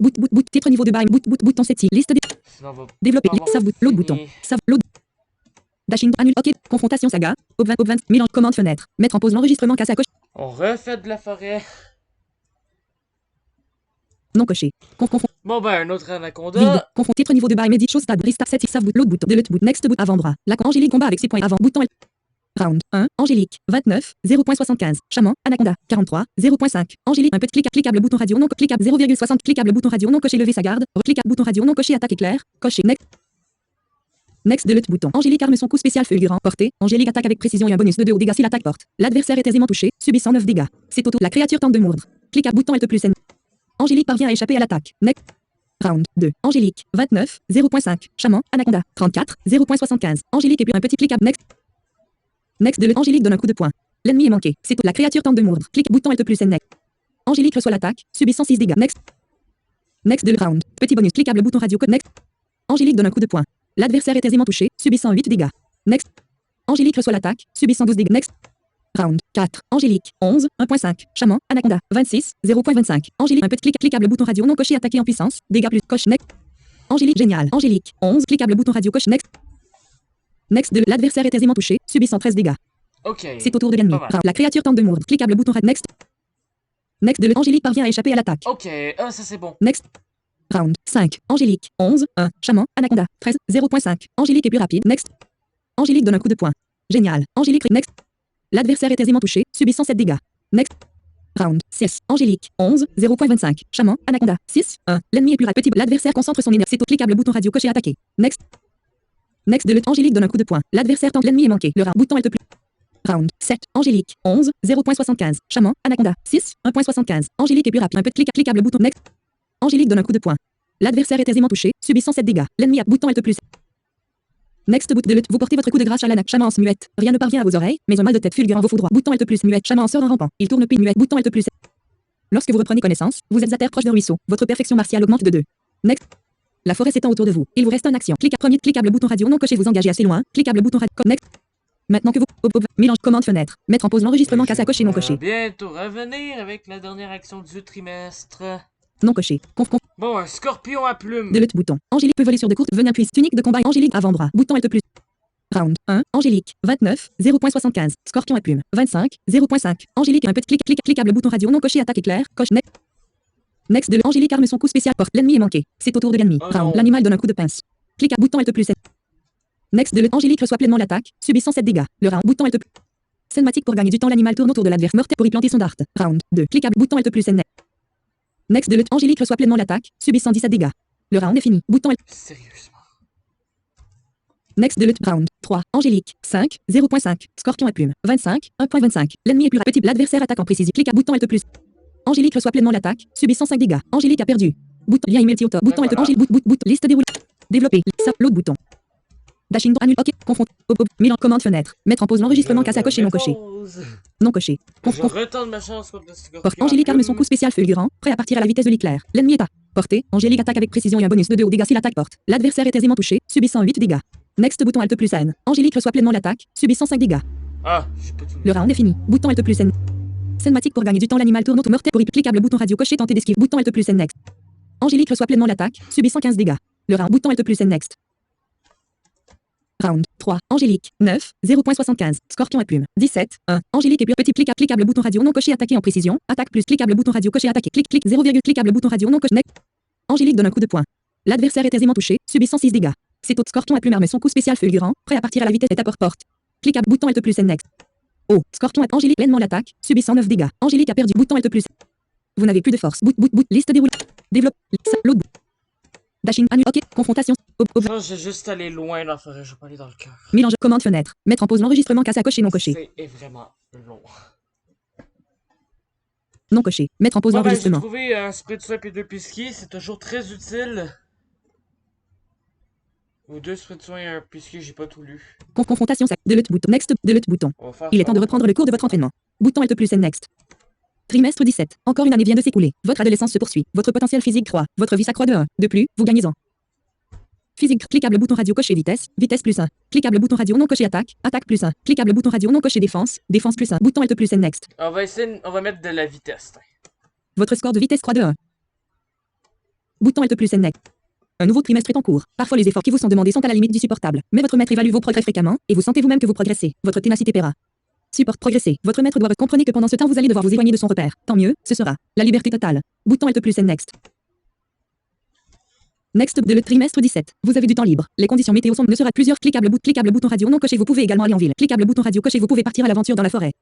titre niveau de bail bouton 7 liste des
Sinon, on va
développer
pas avoir
save l'autre bouton
fini.
save l'autre dashing annule ok confrontation saga op 20 mélange commande fenêtre mettre en pause l'enregistrement casse à coche
On refait de la forêt.
non coché confond
Bon ben, un autre
vide
anaconda.
confond titre niveau de bail médit chose stade restart 7 save l'autre bouton delete boot next boot avant bras la Angélique combat avec ses points avant bouton round 1 Angélique 29 0.75 Chaman Anaconda 43 0.5 Angélique un petit cliquable bouton radio non cliquable 0,60 cliquable bouton radio non coché lever sa garde cliquable bouton radio non coché attaque éclair coché next de l'autre bouton Angélique arme son coup spécial fulgurant porté Angélique attaque avec précision et un bonus de 2 au dégâts si l'attaque porte l'adversaire est aisément touché subissant 9 dégâts c'est au tour la créature tente de mordre cliquable bouton Alt plus N Angélique parvient à échapper à l'attaque next round 2 Angélique 29 0.5 Chaman Anaconda 34 0.75 Angélique et puis un petit cliquable Next de Angélique donne un coup de poing. L'ennemi est manqué. C'est tout. La créature tente de mordre. Clique bouton Alt plus N. Angélique reçoit l'attaque, subissant 6 dégâts. Next de round. Petit bonus. Cliquable bouton radio code. Next. Angélique donne un coup de poing. L'adversaire est aisément touché, subissant 8 dégâts. Next. Angélique reçoit l'attaque, subissant 12 dégâts. Next. Round 4. Angélique 11 1.5 Chaman Anaconda 26 0.25 Angélique un petit cliquable bouton radio non coché attaqué en puissance. Dégâts plus coche. Next. Angélique génial. Angélique 11 cliquable bouton radio coche. Next de l'adversaire est aisément touché, subissant 13 dégâts.
Ok.
C'est au tour de l'ennemi.
Pas mal.
La créature tente de mordre. Cliquable bouton red. Next de Angélique parvient à échapper à l'attaque.
Ok, ah, ça c'est bon.
Next. Round 5. Angélique 11 1 Chaman Anaconda 13 0.5 Angélique est plus rapide. Next. Angélique donne un coup de poing. Génial. Angélique next. L'adversaire est aisément touché, subissant 7 dégâts. Next. Round 6. Angélique 11 0.25 Chaman Anaconda 6 1 L'ennemi est plus rapide. L'adversaire concentre son énergie. C'est au cliquable bouton radio coché attaqué. Next de Angélique donne un coup de poing. L'adversaire tente. L'ennemi est manqué. Le round bouton Alt plus. Round 7. Angélique. 11. 0.75. Chaman. Anaconda. 6. 1.75. Angélique est plus rapide. Un peu cliquable bouton next. Angélique donne un coup de poing. L'adversaire est aisément touché, subissant 7 dégâts. L'ennemi a bouton Alt plus. Next bout de lutte. Vous portez votre coup de grâce à l'anac. Chamance muette. Rien ne parvient à vos oreilles, mais un mal de tête fulgurant vous foudroie. Bouton Alt plus muette. Chamance sort en rampant. Il tourne puis muette. Bouton Alt plus. Lorsque vous reprenez connaissance, vous êtes à terre proche d'un ruisseau. Votre perfection martiale augmente de 2. Next. La forêt s'étend autour de vous. Il vous reste une action. Premier cliquable bouton radio non coché. Vous engagez assez loin. Cliquable bouton radio. Next. Maintenant que vous mélange commande fenêtre. Mettre en pause l'enregistrement casse à cocher non coché.
Bientôt revenir avec la dernière action du trimestre.
Non coché.
Bon, un scorpion à plumes.
De lutte bouton. Angélique peut voler sur de courtes venin puis tunique de combat. Angélique avant-bras. Bouton Alt plus. Round 1. Angélique. 29. 0.75. Scorpion à plume. 25. 0.5. Angélique un petit cliquable bouton radio non coché. Attaque éclair. Coche next. Next de Angélique arme son coup spécial. Porte. L'ennemi est manqué. C'est au tour de l'ennemi.
Oh
Round.
non.
L'animal donne un coup de pince. Clique à bouton Alt plus. Next de Angélique reçoit pleinement l'attaque, subissant 7 dégâts. Le round. Bouton Alt plus. Cinématique pour gagner du temps. L'animal tourne autour de l'adversaire mortel pour y planter son dart. Round 2. Cliquable bouton Alt plus. Next de Angélique reçoit pleinement l'attaque, subissant 17 dégâts. Le round est fini. Bouton Alt.
Sérieusement.
Next de round 3. Angélique. 5. 0.5. Scorpion à plume. 25. 1.25. L'ennemi est plus rapide. L'adversaire attaque en précision. Clique à bouton Alt plus. Angélique reçoit pleinement l'attaque, subissant 5 dégâts. Angélique a perdu. Bouton lien email Tioto. Bouton Alt.
Voilà.
Angélique. Bout. Liste déroulée. Développer. L'autre bouton. Dashing. Annule. OK. Confronte. Mélange commande fenêtre. Mettre en pause l'enregistrement casse à cocher non coché. Non coché.
Je retente ma chance contre le scorpion.
Porte. Angélique arme son coup spécial fulgurant, prêt à partir à la vitesse de l'éclair. L'ennemi est à portée. Angélique attaque avec précision et un bonus de 2 au dégâts si l'attaque porte. L'adversaire est aisément touché, subissant 8 dégâts. Next bouton Alt plus N. Angélique reçoit pleinement l'attaque, subissant 5 dégâts.
Ah, j'ai pas tout
Le round est fini. Bouton Alt plus N. Cinématique pour gagner du temps. L'animal tourne autour mortel pour y cliquable bouton radio coché tenter d'esquive. Bouton Alt plus N next. Angélique reçoit pleinement l'attaque, subissant 15 dégâts. Le round. Bouton Alt plus N next. Round 3. Angélique. 9. 0.75. Scorpion à plume. 17. 1. Angélique et plus petit cliquable bouton radio non coché attaqué en précision. Attaque plus cliquable bouton radio coché attaqué. Clic 0, cliquable bouton radio non coché. Next. Angélique donne un coup de poing. L'adversaire est aisément touché, subissant 6 dégâts. C'est au Scorpion à plume arme son coup spécial fulgurant, prêt à partir à la vitesse et à porte. Cliquable bouton Alt plus N next. Oh, Scorpion à Angélique pleinement l'attaque, subissant 9 dégâts. Angélique a perdu bouton Alt plus. Vous n'avez plus de force. Bout. Liste déroulée. Développe. L'autre. Dashing. Annule. OK. Confrontation.
Non, j'ai juste allé loin dans la forêt, je vais pas aller dans le cœur.
Mélange commande fenêtre. Mettre en pause l'enregistrement casse à cocher non coché.
C'est vraiment long.
Non coché. Mettre en pause
J'ai
l'enregistrement.
trouvé un spray de soin et 2 pisquis, c'est toujours très utile. Ou 2 sprays de soin et un pisquis, j'ai pas tout lu.
Confrontation sac. De lutte bouton. Next. De lutte bouton.
On va faire
Il est
ça.
temps de reprendre le cours de votre entraînement. Bouton Alt plus N next. Trimestre 17. Encore une année vient de s'écouler. Votre adolescence se poursuit. Votre potentiel physique croît. Votre vie s'accroît de 1. De plus, vous gagnez en physique. Cliquable bouton radio coché vitesse. Vitesse plus 1. Cliquable bouton radio non coché attaque. Attaque plus 1. Cliquable bouton radio non coché défense. Défense plus 1. Bouton Alt plus N next.
On va essayer, on va mettre de la vitesse.
Votre score de vitesse croît de 1. Bouton Alt plus N next. Un nouveau trimestre est en cours. Parfois les efforts qui vous sont demandés sont à la limite du supportable. Mais votre maître évalue vos progrès fréquemment et vous sentez vous-même que vous progressez. Votre ténacité paiera. Support progresser. Votre maître doit comprenez que pendant ce temps vous allez devoir vous éloigner de son repère. Tant mieux, ce sera la liberté totale. Bouton Alt plus N next. Next de le trimestre 17. Vous avez du temps libre. Les conditions météo sont ne sera plusieurs cliquable bouton radio non coché. Vous pouvez également aller en ville. Cliquable bouton radio coché. Vous pouvez partir à l'aventure dans la forêt.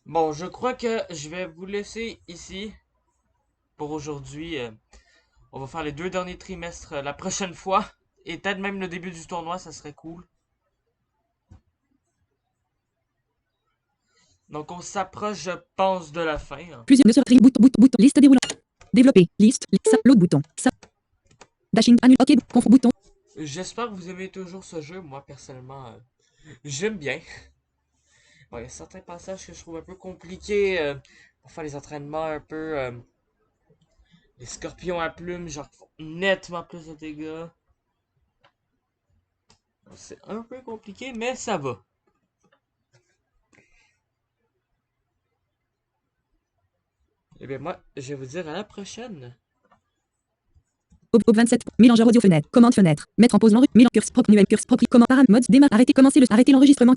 Bon, je crois que je vais vous laisser ici pour aujourd'hui. On va faire les 2 derniers trimestres la prochaine fois. Et peut-être même le début du tournoi, ça serait cool. Donc on s'approche, je pense, de la fin.
Plusieurs ne sera bouton liste déroulant. Développer liste l'autre bouton. Dashing annule OK confond bouton.
J'espère que vous aimez toujours ce jeu. Moi, personnellement, j'aime bien. Bon, il y a certains passages que je trouve un peu compliqués pour faire les entraînements un peu... les scorpions à plumes, genre, font nettement plus de dégâts. C'est un peu compliqué, mais ça va. Et bien moi, je vais vous dire à la prochaine.
27. Mélangeur audio fenêtre. Commande fenêtre. Mettre en pause l'enregistrement. Curse propre. Nouvelle curse propre. Comment param. Mode démarre. Arrêtez l'enregistrement.